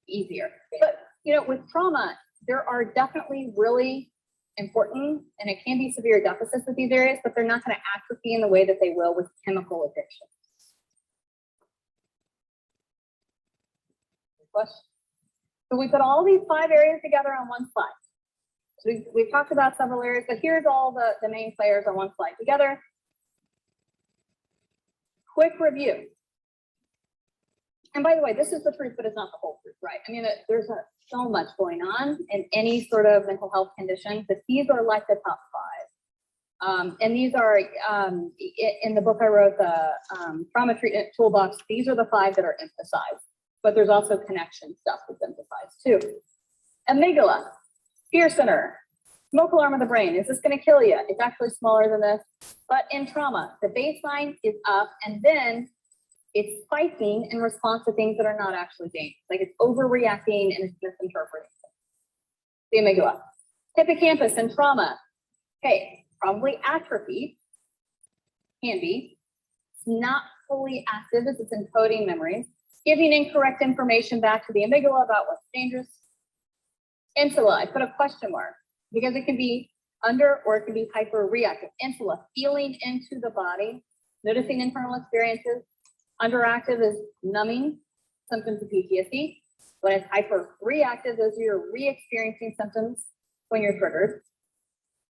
easier. But you know, with trauma, there are definitely really important, and it can be severe deficits with these areas, but they're not going to atrophy in the way that they will with chemical addiction. Question. So we put all these 5 areas together on one slide. So we've talked about several areas, but here's all the main players on one slide together. Quick review. And by the way, this is the truth, but it's not the whole truth, right? I mean, there's so much going on in any sort of mental health condition, but these are like the top 5. And these are, in the book I wrote, the Trauma Treatment Toolbox, these are the 5 that are emphasized, but there's also connection stuff that's emphasized too. Amygdala, fear center, smoke alarm of the brain. Is this going to kill you? It's actually smaller than this, but in trauma, the baseline is up, and then it's spiking in response to things that are not actually dangerous. Like it's overreacting and it's misinterpreting. The amygdala. Hippocampus and trauma. Okay, probably atrophy. Can be. It's not fully active as it's encoding memories. Giving incorrect information back to the amygdala about what's dangerous. Insula, I put a question mark because it can be under or it can be hyper-reactive. Insula, feeling into the body, noticing internal experiences. Underactive is numbing, symptoms of PTSD. When it's hyper-reactive, those are your re-experiencing symptoms when you're triggered.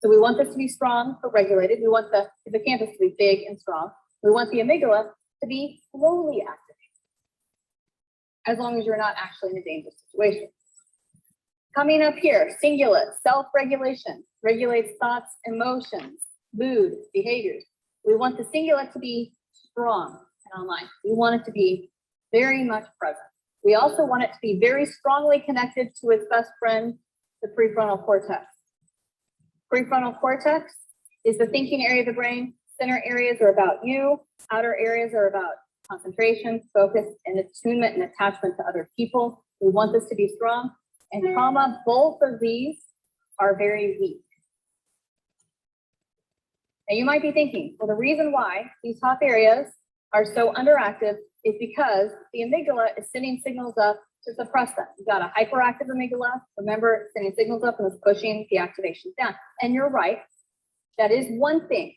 So we want this to be strong but regulated. We want the hippocampus to be big and strong. We want the amygdala to be slowly activated, as long as you're not actually in a dangerous situation. Coming up here, cingulate, self-regulation, regulates thoughts, emotions, mood, behaviors. We want the cingulate to be strong and online. We want it to be very much present. We also want it to be very strongly connected to its best friend, the prefrontal cortex. Prefrontal cortex is the thinking area of the brain. Center areas are about you. Outer areas are about concentration, focus, and attunement and attachment to other people. We want this to be strong. And trauma, both of these are very weak. Now you might be thinking, well, the reason why these top areas are so underactive is because the amygdala is sending signals up to suppress them. You've got a hyperactive amygdala. Remember, it's sending signals up and it's pushing the activation down. And you're right, that is one thing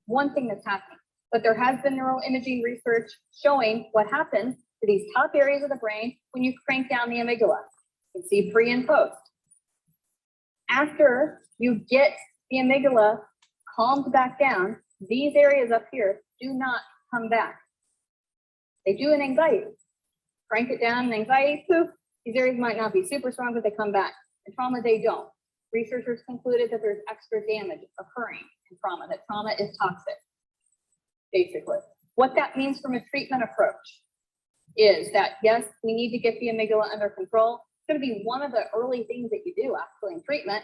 that's happening. But there has been neuroimaging research showing what happens to these top areas of the brain when you crank down the amygdala. You can see pre and post. After you get the amygdala calmed back down, these areas up here do not come back. They do in anxiety. Crank it down in anxiety, poof, these areas might not be super strong, but they come back. In trauma, they don't. Researchers concluded that there's extra damage occurring in trauma, that trauma is toxic, basically. What that means from a treatment approach is that, yes, we need to get the amygdala under control. It's going to be one of the early things that you do actually in treatment,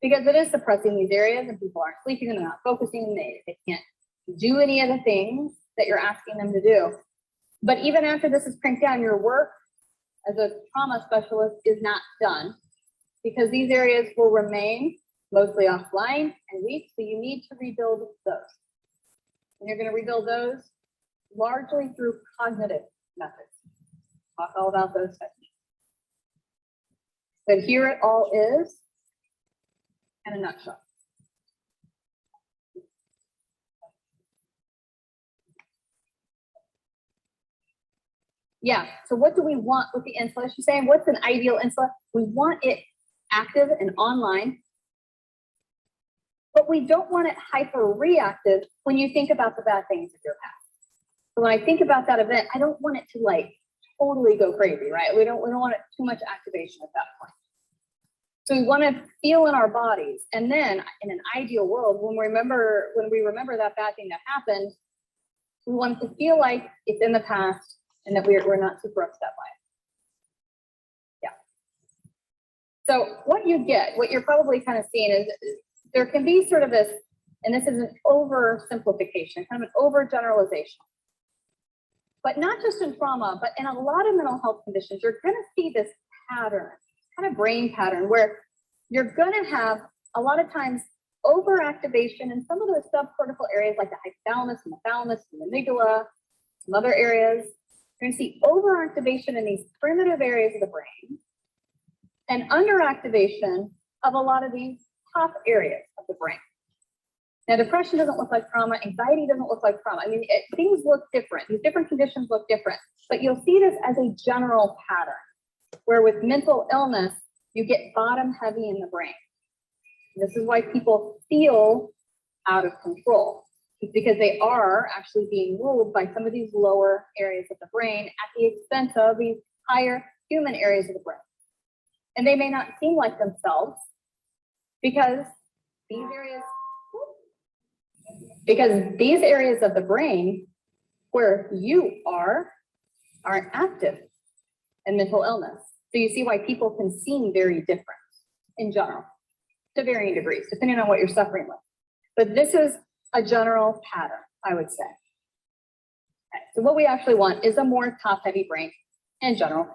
because it is suppressing these areas and people aren't sleeping and they're not focusing. They can't do any of the things that you're asking them to do. But even after this is cranked down, your work as a trauma specialist is not done, because these areas will remain mostly offline and weak. So you need to rebuild those. And you're going to rebuild those largely through cognitive methods. Talk all about those techniques. But here it all is in a nutshell. Yeah, so what do we want with the insula? She's saying, what's an ideal insula? We want it active and online, but we don't want it hyper-reactive when you think about the bad things of your past. So when I think about that event, I don't want it to like totally go crazy, right? We don't want it too much activation at that point. So we want to feel in our bodies. And then in an ideal world, when we remember that bad thing that happened, we want it to feel like it's in the past and that we're not super upset by it. So what you get, what you're probably kind of seeing is there can be sort of this, and this is an oversimplification, kind of an overgeneralization. But not just in trauma, but in a lot of mental health conditions, you're going to see this pattern, kind of brain pattern, where you're going to have a lot of times overactivation in some of those subcortical areas like the hypothalamus and the thalamus and the amygdala, some other areas. You're going to see overactivation in these primitive areas of the brain and underactivation of a lot of these top areas of the brain. Now, depression doesn't look like trauma. Anxiety doesn't look like trauma. I mean, things look different. These different conditions look different. But you'll see this as a general pattern, where with mental illness, you get bottom heavy in the brain. This is why people feel out of control. It's because they are actually being ruled by some of these lower areas of the brain at the expense of these higher human areas of the brain. And they may not seem like themselves because these areas of the brain where you are active in mental illness. So you see why people can seem very different in general, to varying degrees, depending on what you're suffering with. But this is a general pattern, I would say. Okay, so what we actually want is a more top-heavy brain in general.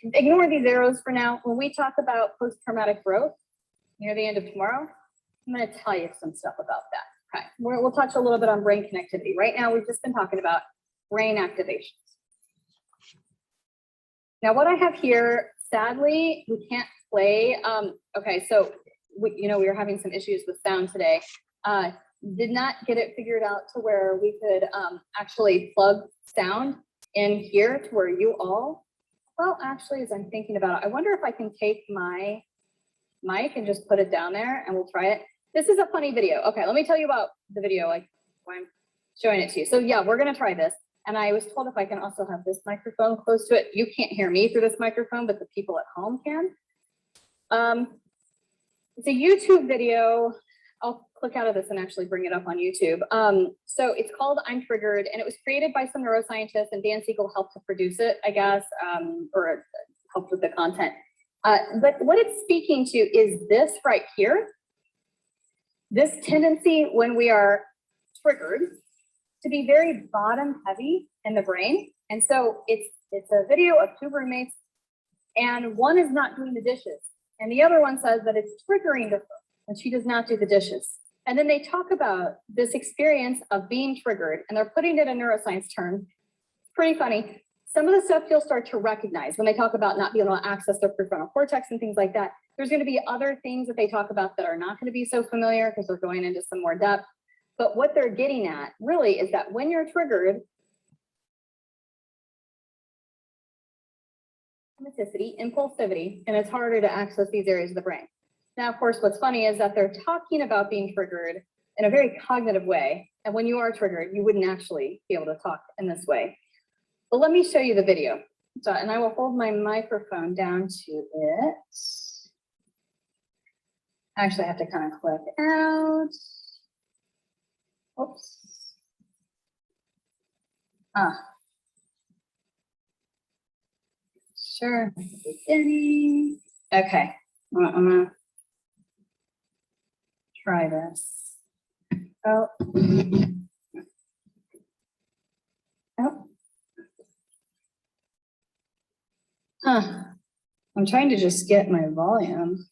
Ignore these arrows for now. When we talk about post-traumatic growth near the end of tomorrow, I'm going to tell you some stuff about that. Okay, we'll touch a little bit on brain connectivity. Right now, we've just been talking about brain activations. Now, what I have here, sadly, we can't play. Okay, so we were having some issues with sound today. Did not get it figured out to where we could actually plug sound in here to where you all. Well, actually, as I'm thinking about it, I wonder if I can take my mic and just put it down there, and we'll try it. This is a funny video. Okay, let me tell you about the video, like when I'm showing it to you. So yeah, we're gonna try this. And I was told if I can also have this microphone close to it. You can't hear me through this microphone, but the people at home can. It's a YouTube video. I'll click out of this and actually bring it up on YouTube. So it's called I'm Triggered, and it was created by some neuroscientists, and Dan Siegel helped to produce it, I guess, or helped with the content. But what it's speaking to is this right here. This tendency when we are triggered to be very bottom heavy in the brain. And so it's a video of two roommates, and one is not doing the dishes. And the other one says that it's triggering to her when she does not do the dishes. And then they talk about this experience of being triggered, and they're putting it in neuroscience terms. Pretty funny. Some of the stuff you'll start to recognize when they talk about not being able to access their prefrontal cortex and things like that. There's going to be other things that they talk about that are not going to be so familiar because they're going into some more depth. But what they're getting at really is that when you're triggered, impulsivity, and it's harder to access these areas of the brain. Now, of course, what's funny is that they're talking about being triggered in a very cognitive way. And when you are triggered, you wouldn't actually be able to talk in this way. But let me show you the video. So, and I will hold my microphone down to it. Actually, I have to kind of click out. Oops. Sure. Beginning. Okay. I'm gonna try this. Oh. Oh. I'm trying to just get my volume.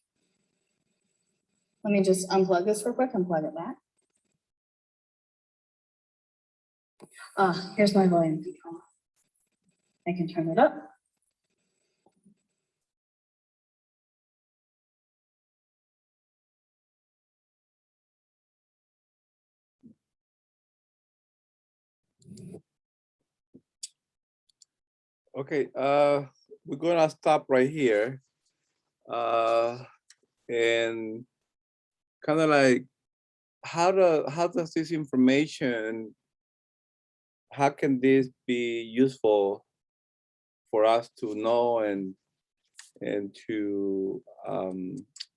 Let me just unplug this real quick and plug it back. Here's my volume control. I can turn it up. Okay, we're gonna stop right here. And kind of like, how does this information, how can this be useful for us to know and to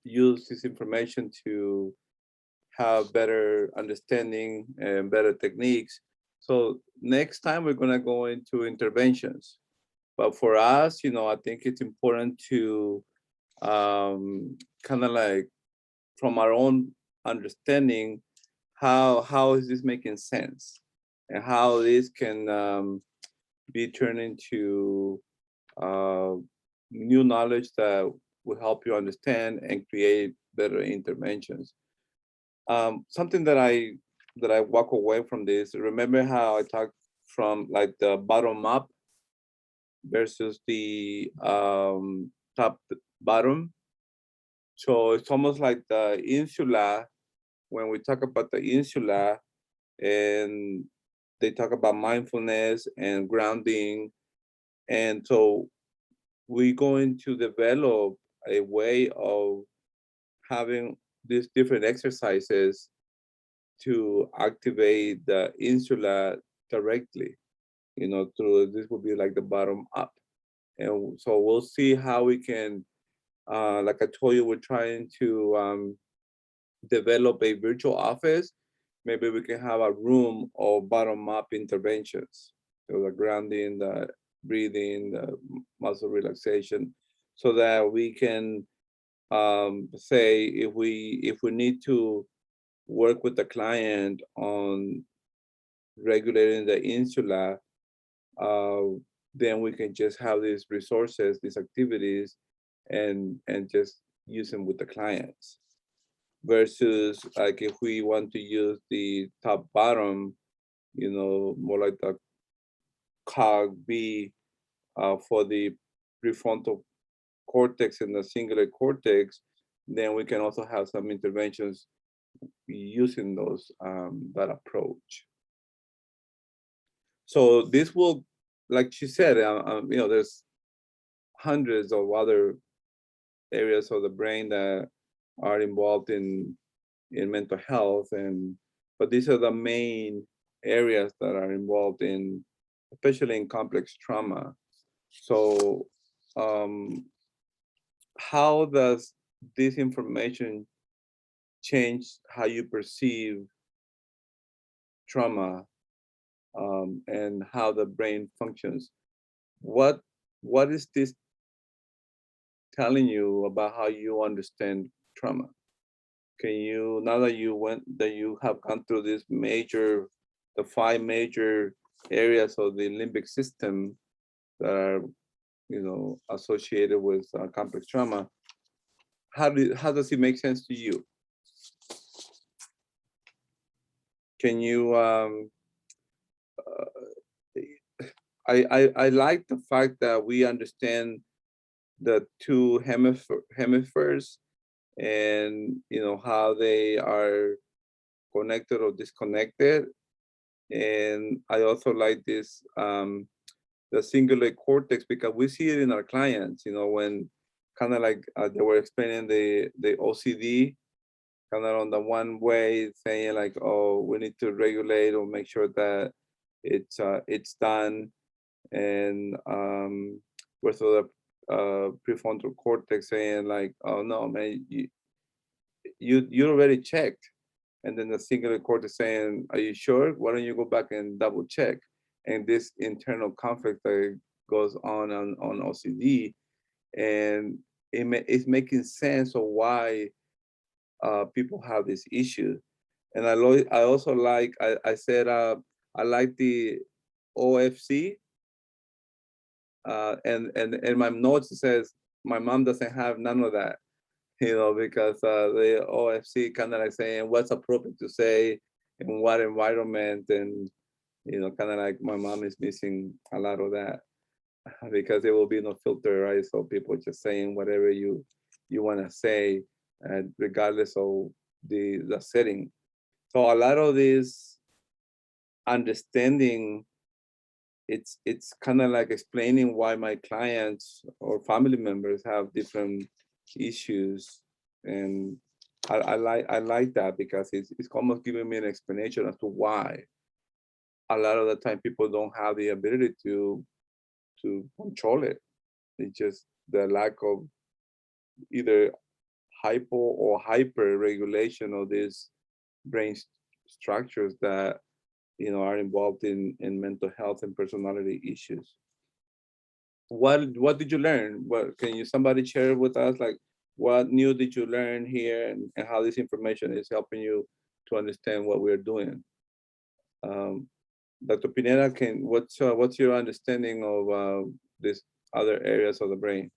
use this information to have better understanding and better techniques? So next time we're gonna go into interventions. But for us, I think it's important to kind of like from our own understanding, how is this making sense, and how this can be turned into uh, new knowledge that will help you understand and create better interventions. Something that I walk away from this. Remember how I talked from like the bottom up versus the top bottom. So it's almost like the insula. When we talk about the insula, and they talk about mindfulness and grounding, and so we're going to develop a way of having these different exercises to activate the insula directly, through this would be like the bottom up. And so we'll see how we can, like I told you, we're trying to develop a virtual office. Maybe we can have a room of bottom up interventions. So the grounding, the breathing, the muscle relaxation, so that we can say if we need to work with the client on regulating the insula, uh, then we can just have these resources, these activities, and just use them with the clients. Versus like if we want to use the top bottom, more like the cog B for the prefrontal cortex and the cingulate cortex, then we can also have some interventions using those that approach. So this will, like she said, there's hundreds of other areas of the brain that are involved in mental health, but these are the main areas that are involved in, especially in complex trauma. So how does this information change how you perceive trauma, and how the brain functions? What is this telling you about how you understand trauma? Can you, now that you have gone through the five major areas of the limbic system that are, associated with complex trauma, how does it make sense to you? Can you, I like the fact that we understand the two hemispheres, and how they are connected or disconnected. And I also like this, the cingulate cortex, because we see it in our clients, when kind of like they were explaining the OCD, kind of on the one way saying like, oh, we need to regulate or make sure that it's done. And with the prefrontal cortex saying like, oh no, man, you already checked. And then the singular cortex saying, are you sure? Why don't you go back and double check? And this internal conflict that goes on OCD, and it's making sense of why people have this issue. And I also like, I said, I like the OFC, and in my notes it says my mom doesn't have none of that, because the OFC kind of like saying what's appropriate to say in what environment, and kind of like my mom is missing a lot of that, because there will be no filter, right? So people just saying whatever you want to say, regardless of the setting. So a lot of this understanding, it's kind of like explaining why my clients or family members have different issues. And I like that, because it's almost giving me an explanation as to why a lot of the time people don't have the ability to control it. It's just the lack of either hypo or hyper regulation of these brain structures that are involved in mental health and personality issues. What did you learn? What can you somebody share with us? Like, what new did you learn here, and how this information is helping you to understand what we're doing. Dr. Pineda, what's your understanding of these other areas of the brain?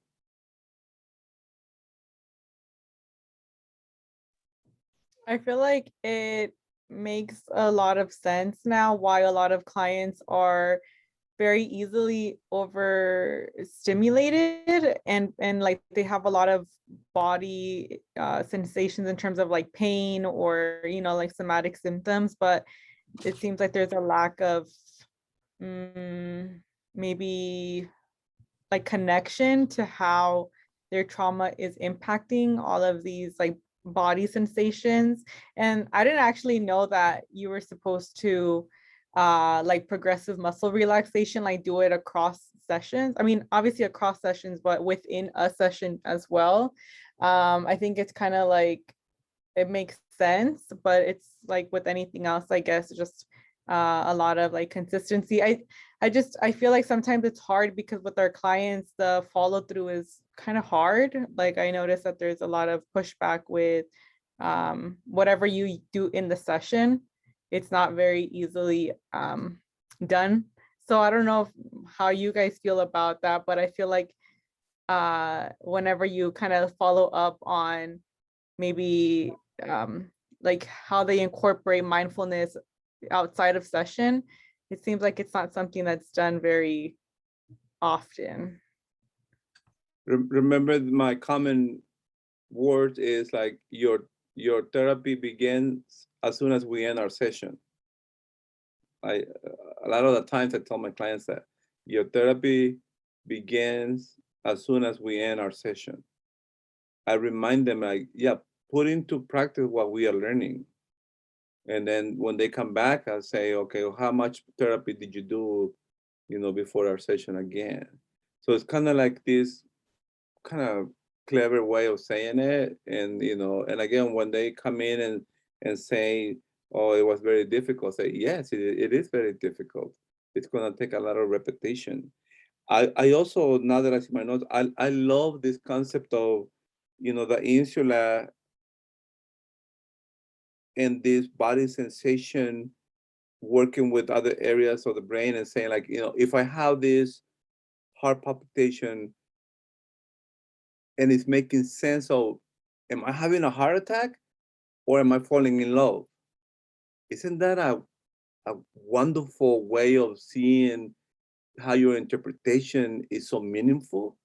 I feel like it makes a lot of sense now why a lot of clients are very easily overstimulated and like they have a lot of body sensations in terms of like pain or, you know, like somatic symptoms, but it seems like there's a lack of maybe like connection to how their trauma is impacting all of these like body sensations. And I didn't actually know that you were supposed to like progressive muscle relaxation, like do it across sessions. I mean, obviously across sessions, but within a session as well. I think it's kind of like, it makes sense, but it's like with anything else, I guess, just a lot of like consistency. I feel like sometimes it's hard because with our clients, the follow through is kind of hard. Like I noticed that there's a lot of pushback with whatever you do in the session. It's not very easily done. So I don't know how you guys feel about that, but I feel like whenever you kind of follow up on maybe like how they incorporate mindfulness outside of session, it seems like it's not something that's done very often. Remember, my common word is like your therapy begins as soon as we end our session. A lot of the times I tell my clients that your therapy begins as soon as we end our session. I remind them like, yeah, put into practice what we are learning. And then when they come back, I'll say, okay, well, how much therapy did you do, you know, before our session again? So it's kind of like this kind of clever way of saying it. And, you know, and again, when they come in and say, oh, it was very difficult, say, yes, it is very difficult. It's going to take a lot of repetition. I also, now that I see my notes, I love this concept of, you know, the insula and this body sensation working with other areas of the brain and saying like, you know, if I have this heart palpitation and it's making sense of, am I having a heart attack or am I falling in love? Isn't that a wonderful way of seeing how your interpretation is so meaningful?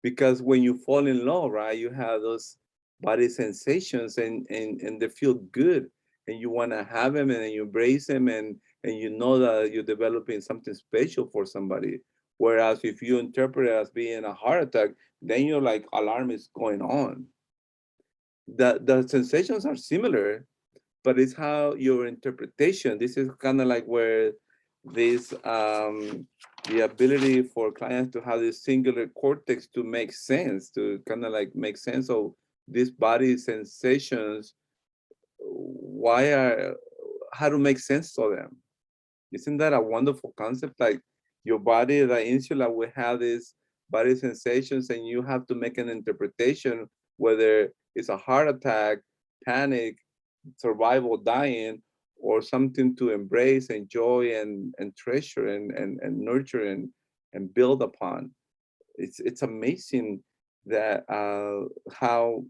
Because when you fall in love, right, you have those body sensations and they feel good and you want to have them and you embrace them and you know that you're developing something special for somebody. Whereas if you interpret it as being a heart attack, then you're like, alarm is going on. The sensations are similar, but it's how your interpretation. This is kind of like where this the ability for clients to have this singular cortex to make sense, to kind of like make sense of these body sensations, how to make sense of them. Isn't that a wonderful concept? Like your body, the insula will have these body sensations and you have to make an interpretation, whether it's a heart attack, panic, survival, dying, or something to embrace, enjoy, and treasure and nurture and build upon. It's amazing that how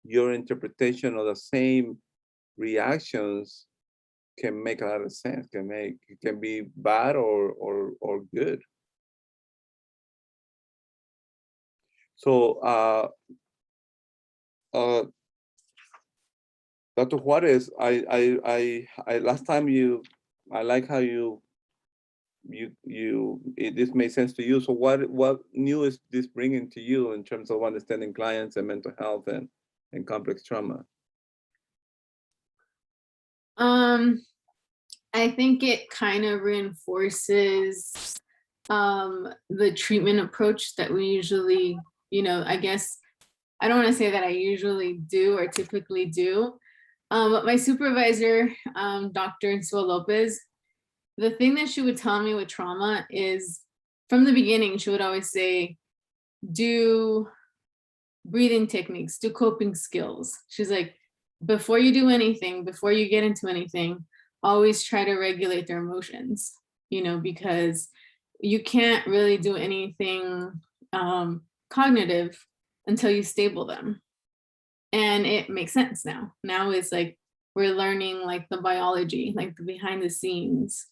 your interpretation of the same reactions can make a lot of sense, can be bad or good. So Dr. Juarez, I last time I like how this made sense to you. So what new is this bringing to you in terms of understanding clients and mental health and complex trauma? I think it kind of reinforces the treatment approach that we usually, I guess, I don't want to say that I usually do or typically do, but my supervisor, Dr. Sua Lopez, the thing that she would tell me with trauma is from the beginning, she would always say, do breathing techniques, do coping skills. She's like, before you do anything, before you get into anything, always try to regulate their emotions, because you can't really do anything cognitive until you stable them. And it makes sense now. Now it's like we're learning like the biology, like the behind the scenes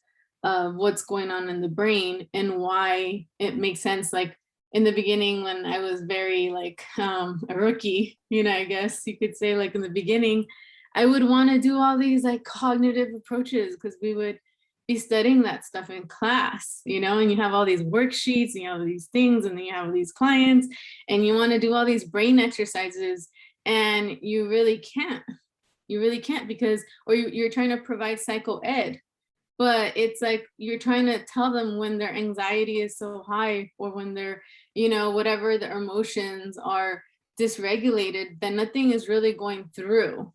of what's going on in the brain and why it makes sense. Like in the beginning, when I was very like a rookie, I guess you could say, like in the beginning, I would want to do all these like cognitive approaches because we would be studying that stuff in class, and you have all these worksheets and you have these things and then you have these clients and you want to do all these brain exercises and you really can't because, or you're trying to provide psycho ed, but it's like you're trying to tell them when their anxiety is so high or when they're, whatever their emotions are dysregulated, then nothing is really going through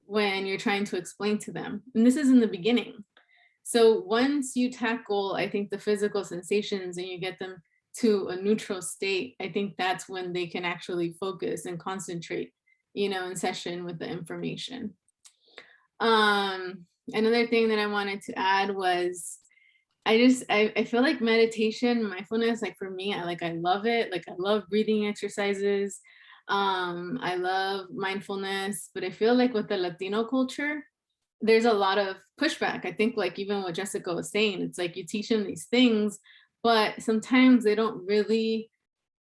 when you're trying to explain to them. And this is in the beginning. So once you tackle, I think, the physical sensations and you get them to a neutral state, I think that's when they can actually focus and concentrate, in session with the information. Another thing that I wanted to add was I feel like meditation, mindfulness, like for me, I love it. Like I love breathing exercises. I love mindfulness, but I feel like with the Latino culture, there's a lot of pushback. I think like even what Jessica was saying, it's like you teach them these things, but sometimes they don't really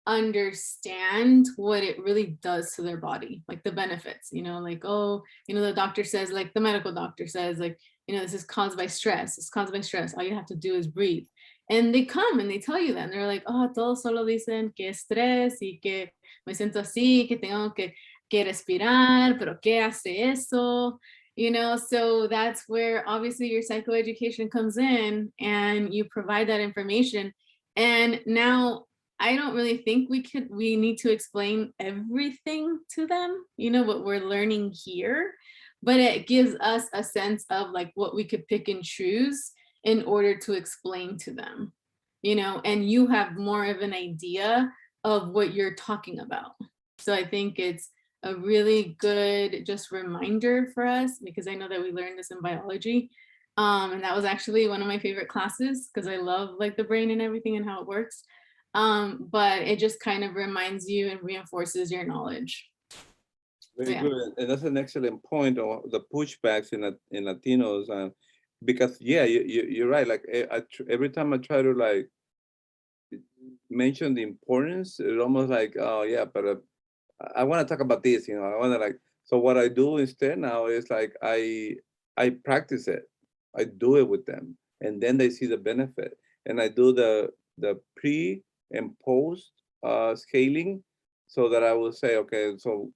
understand what it really does to their body, like the benefits, like, oh, the doctor says, like the medical doctor says, like, this is caused by stress. It's caused by stress. All you have to do is breathe. And they come and they tell you that. And they're like, oh, todos solo dicen que estrés y que me siento así, que tengo que respirar, pero ¿qué hace eso? So that's where obviously your psychoeducation comes in and you provide that information. And now I don't really think we need to explain everything to them, what we're learning here, but it gives us a sense of like what we could pick and choose in order to explain to them, and you have more of an idea of what you're talking about. So I think it's a really good just reminder for us, because I know that we learned this in biology. And that was actually one of my favorite classes because I love like the brain and everything and how it works. But it just kind of reminds you and reinforces your knowledge. Very good, and that's an excellent point on the pushbacks in Latinos, because you're right. Like every time I try to like mention the importance, it's almost like, oh yeah, but I want to talk about this. I want to like. So what I do instead now is like I practice it. I do it with them, and then they see the benefit. And I do the pre and post scaling, so that I will say, okay, so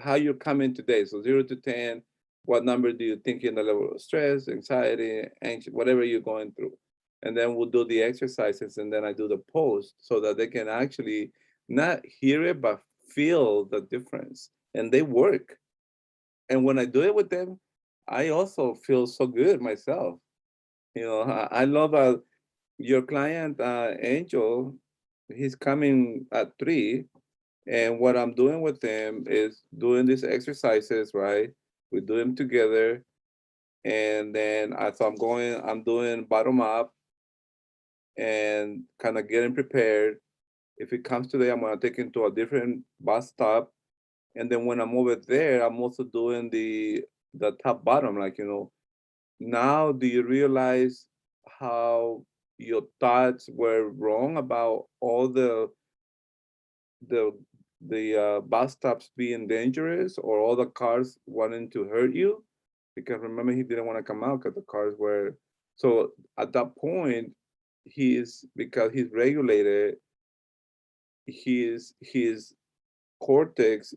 how you're coming today. So 0 to 10, what number do you think in the level of stress, anxiety, anxious, whatever you're going through. And then we'll do the exercises, and then I do the post so that they can actually not hear it, but feel the difference. And they work. And when I do it with them, I also feel so good myself. I love your client, Angel. He's coming at 3. And what I'm doing with them is doing these exercises, right? We do them together. And then I'm doing bottom up and kind of getting prepared. If it comes today, I'm gonna take him to a different bus stop. And then when I'm over there, I'm also doing the top bottom, like, now do you realize how your thoughts were wrong about all the bus stops being dangerous, or all the cars wanting to hurt you? Because remember, he didn't want to come out because the cars were. So at that point, because he's regulated, his cortex,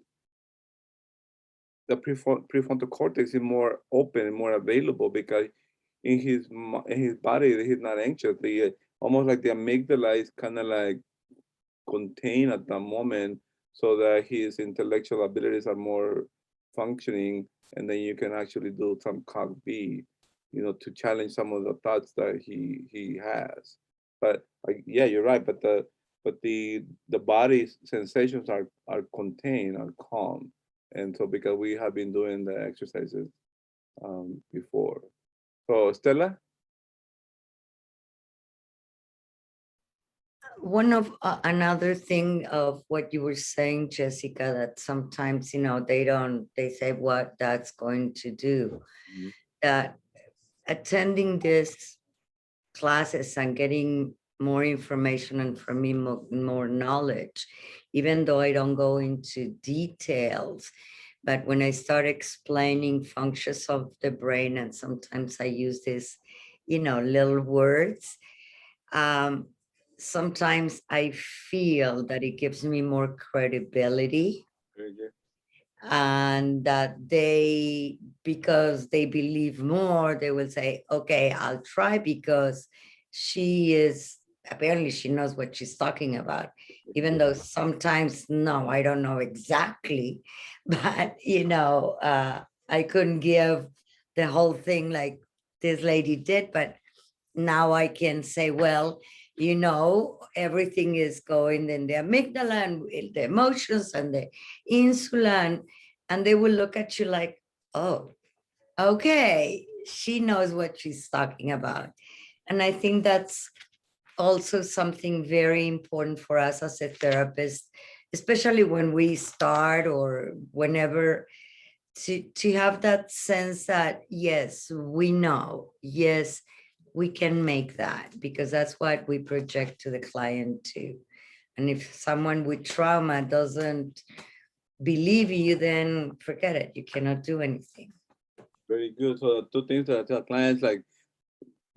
the prefrontal cortex, is more open and more available, because in his body he's not anxious. Almost like the amygdala is kind of like contained at that moment, so that his intellectual abilities are more functioning, and then you can actually do some cog B, to challenge some of the thoughts that he has. But yeah, you're right. But but the body sensations are contained, are calm. And so because we have been doing the exercises before. So Stella? One of another thing of what you were saying, Jessica, that sometimes, they say what that's going to do, Mhm. that attending this classes and getting more information and for me more knowledge, even though I don't go into details, but when I start explaining functions of the brain, and sometimes I use this, little words, sometimes I feel that it gives me more credibility, Very good. and that because they believe more, they will say, okay, I'll try, because apparently she knows what she's talking about, even though sometimes, no, I don't know exactly, but I couldn't give the whole thing like this lady did, but now I can say, well, everything is going in the amygdala and the emotions and the insula, and they will look at you like, oh, okay, she knows what she's talking about. And I think that's also something very important for us as a therapist, especially when we start or whenever, to have that sense that, yes, we know, yes, we can make that, because that's what we project to the client too. And if someone with trauma doesn't believe you, then forget it. You cannot do anything. Very good. So the two things that I tell clients, like,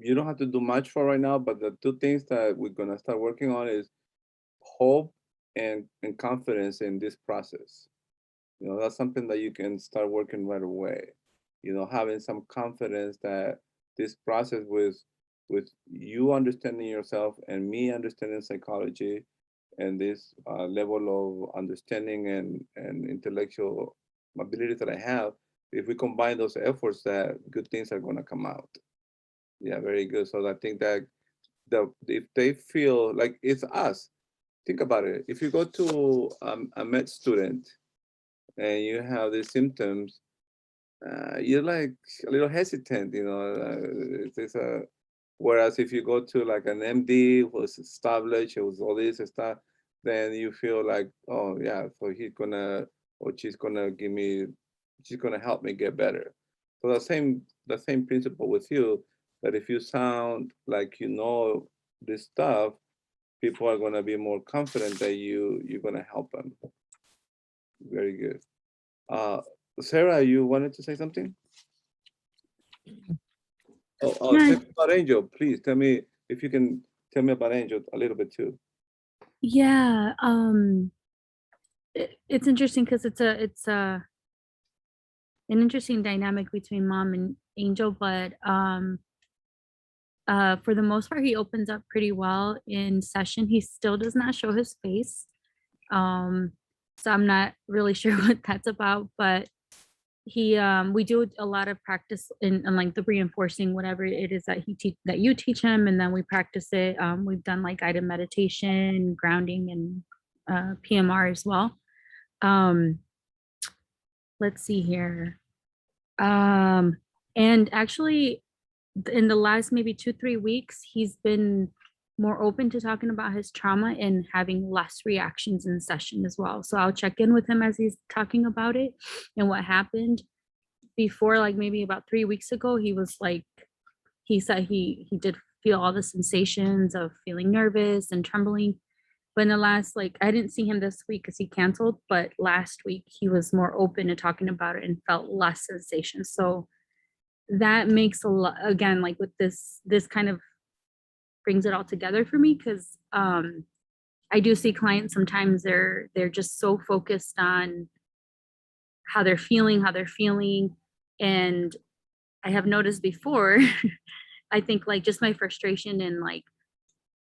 you don't have to do much for right now, but the two things that we're gonna start working on is hope and confidence in this process. That's something that you can start working right away. Having some confidence that this process with you understanding yourself and me understanding psychology and this level of understanding and intellectual ability that I have, if we combine those efforts, that good things are gonna come out. Yeah, very good. So I think that if they feel like it's us, think about it. If you go to a med student and you have these symptoms, you're like a little hesitant, it's a, whereas if you go to like an MD who's established, who's all this stuff, then you feel like, oh yeah, so he's gonna, or she's gonna she's gonna help me get better. So the same principle with you, that if you sound like this stuff, people are gonna be more confident that you're gonna help them. Very good. Sarah, you wanted to say something? Oh, Yeah, tell me about Angel, please. Tell me if you can tell me about Angel a little bit too. yeah. It's interesting because it's an interesting dynamic between mom and Angel, but for the most part, he opens up pretty well in session. He still does not show his face. So I'm not really sure what that's about, but we do a lot of practice in like the reinforcing whatever it is that that you teach him, and then we practice it. We've done like guided meditation, grounding, and PMR as well. Let's see here. And actually in the last maybe 2-3 weeks, he's been more open to talking about his trauma and having less reactions in session as well. So I'll check in with him as he's talking about it and what happened. Before, like maybe about 3 weeks ago, he was like, he said he did feel all the sensations of feeling nervous and trembling. But in the last, like, I didn't see him this week because he canceled, but last week he was more open to talking about it and felt less sensation. So that makes a lot, again, like with this kind of brings it all together for me, because I do see clients sometimes they're just so focused on how they're feeling, and I have noticed before I think like just my frustration and like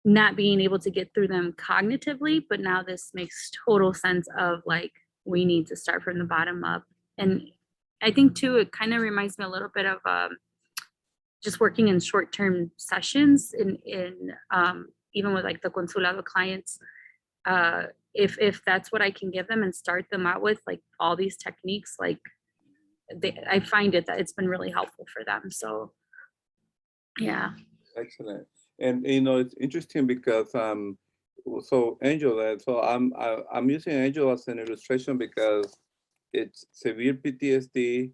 not being able to get through them cognitively, but now this makes total sense of like we need to start from the bottom up. And I think too it kind of reminds me a little bit of just working in short-term sessions in even with like the consulado clients. if that's what I can give them and start them out with, like all these techniques, like I find it that it's been really helpful for them. So yeah. Excellent. And it's interesting because so Angel, so I'm using Angel as an illustration because it's severe PTSD,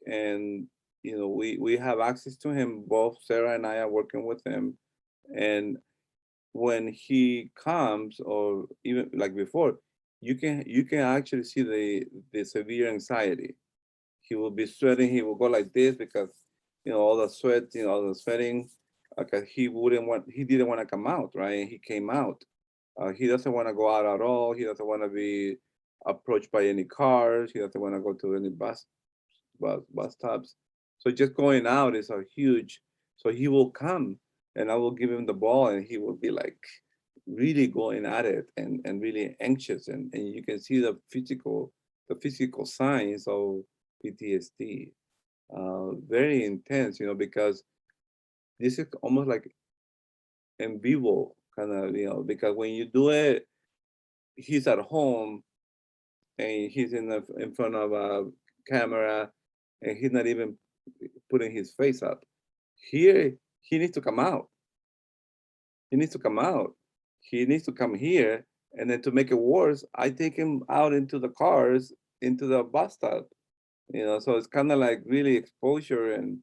and we have access to him. Both Sarah and I are working with him, and when he comes, or even like before, you can actually see the severe anxiety. He will be sweating. He will go like this because all the sweat, all the sweating. Because he didn't want to come out, right? And he came out. He doesn't want to go out at all. He doesn't want to be approached by any cars. He doesn't want to go to any bus stops. So just going out is a huge. So he will come, and I will give him the ball, and he will be like really going at it, and really anxious, and you can see the physical signs of PTSD. Very intense, because this is almost like en vivo kind of, because when you do it, he's at home and he's in front of a camera, and he's not even putting his face up. Here, he needs to come out. He needs to come out. He needs to come here. And then to make it worse, I take him out into the cars, into the bus stop. So it's kind of like really exposure and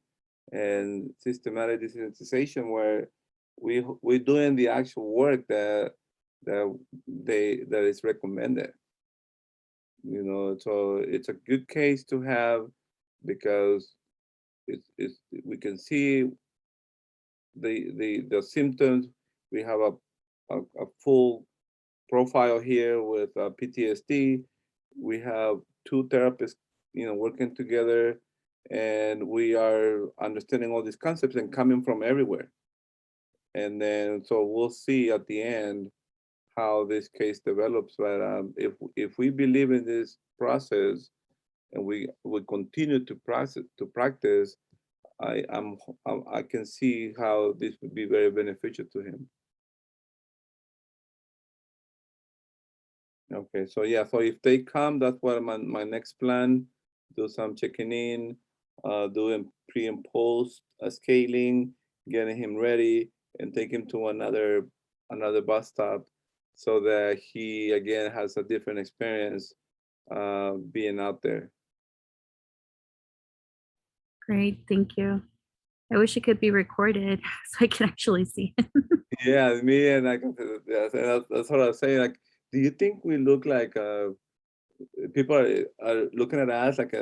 systematic desensitization, where we're doing the actual work that is recommended. So it's a good case to have, because we can see the symptoms. We have a full profile here with PTSD. We have two therapists, working together, and we are understanding all these concepts and coming from everywhere. And then, so we'll see at the end how this case develops. But if we believe in this process and we continue to practice, I can see how this would be very beneficial to him. Okay, so yeah, so if they come, that's what my next plan, do some checking in, doing pre and post scaling, getting him ready, and take him to another bus stop, so that he again has a different experience being out there. Great, thank you. I wish it could be recorded so I can actually see it. Yeah, me and that's what I was saying. Like, do you think we look like people are looking at us like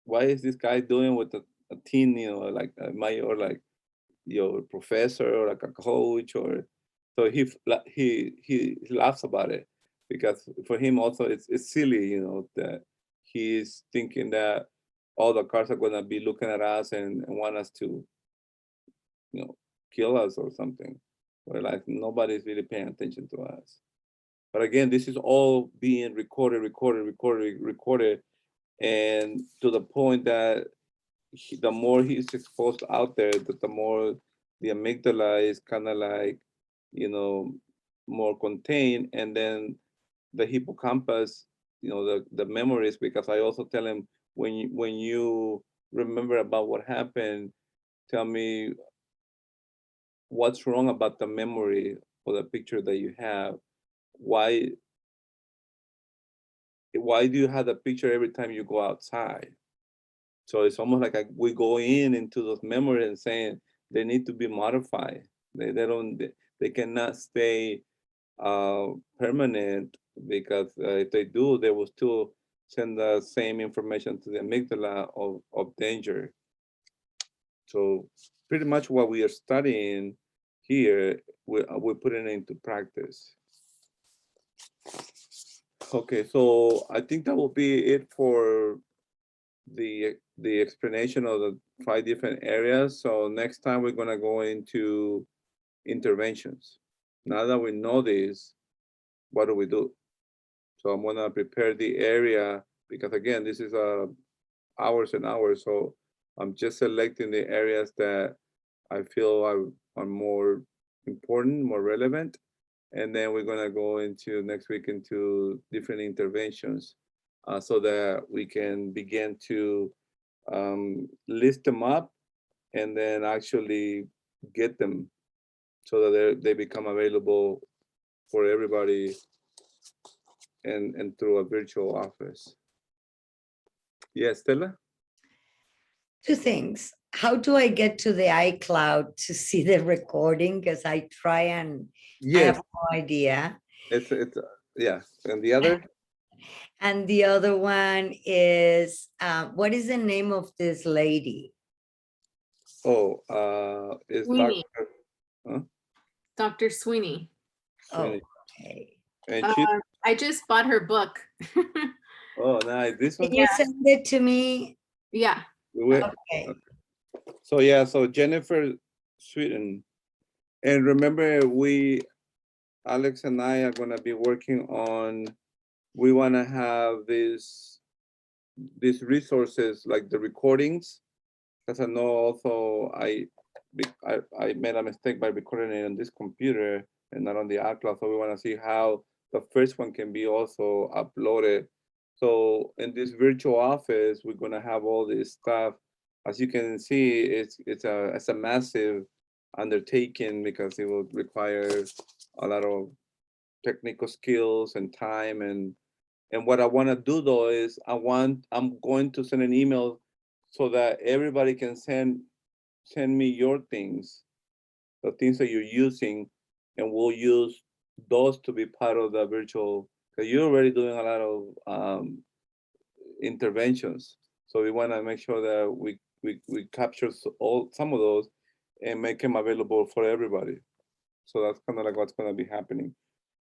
why is this guy doing with a teen, like my, or like your professor, or like a coach, or so he laughs about it, because for him also it's silly, that he's thinking that all the cars are gonna be looking at us and want us to, kill us or something. Or like nobody's really paying attention to us. But again, this is all being recorded, and to the point that the more he's exposed out there, the more the amygdala is kind of like, more contained, and then the hippocampus, the memories. Because I also tell him, when you remember about what happened, tell me what's wrong about the memory or the picture that you have. Why do you have the picture every time you go outside? So it's almost like we go into those memories and saying they need to be modified. They cannot stay permanent, because if they do, they will still send the same information to the amygdala of danger. So pretty much what we are studying here, we're putting it into practice. Okay, so I think that will be it for the explanation of the 5 different areas. So next time we're gonna go into interventions. Now that we know this, what do we do? So I'm gonna prepare the area, because again, this is hours and hours. So I'm just selecting the areas that I feel are more important, more relevant, And then we're gonna go into next week into different interventions so that we can begin to list them up and then actually get them so that they become available for everybody and through a virtual office. Yes, Stella? Two things. How do I get to the iCloud to see the recording? Because I try and I have Yes, no idea. it's yeah. And the other? And the other one is, what is the name of this lady? Oh, it's Sweeney. Dr. Huh? Dr. Sweeney. Oh, okay. And she, I just bought her book. oh, nice. This Can one? you send it to me? Yeah. Okay. So yeah, so Jennifer Sweden. And remember, Alex and I are gonna be working on, we wanna have these resources like the recordings. Because I know also I made a mistake by recording it on this computer and not on the iCloud. So we wanna see how the first one can be also uploaded. So in this virtual office, we're gonna have all this stuff. As you can see, it's a massive undertaking because it will require a lot of technical skills and time. And what I want to do though is I'm going to send an email so that everybody can send me your things, the things that you're using, and we'll use those to be part of the virtual, because you're already doing a lot of interventions. So we want to make sure that we capture some of those and make them available for everybody. So that's kind of like what's going to be happening.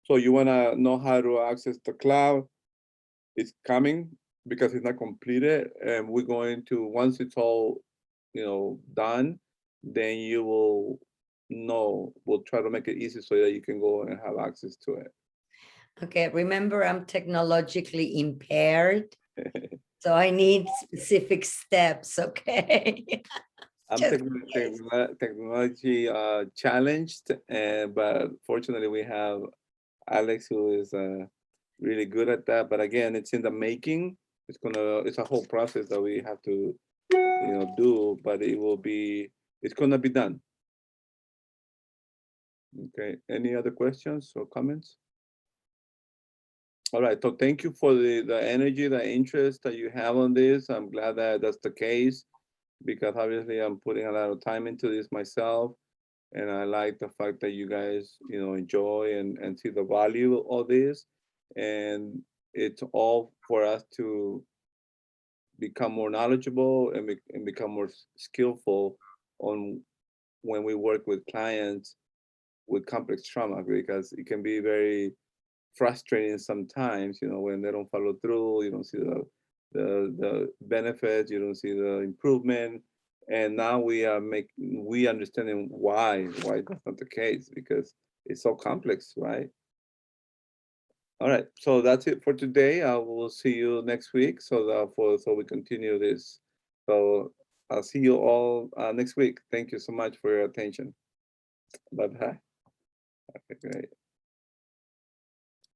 So you want to know how to access the cloud. It's coming because it's not completed. And we're going to, once it's all, done, then you will know, we'll try to make it easy so that you can go and have access to it. Okay, remember I'm technologically impaired, so I need specific steps, okay? I'm Just technology challenged, but fortunately we have Alex who is really good at that. But again, it's in the making. It's a whole process that we have to do, but it's gonna be done. Okay, any other questions or comments? All right, so thank you for the energy, the interest that you have on this. I'm glad that that's the case, because obviously I'm putting a lot of time into this myself. And I like the fact that you guys, enjoy and see the value of this. And it's all for us to become more knowledgeable and become more skillful on when we work with clients with complex trauma, because it can be very frustrating sometimes, when they don't follow through, you don't see the benefits, you don't see the improvement. And now we understanding why that's not the case, because it's so complex, right? All right, so that's it for today. I will see you next week. So we continue this. So I'll see you all next week. Thank you so much for your attention. Bye bye. Okay, great.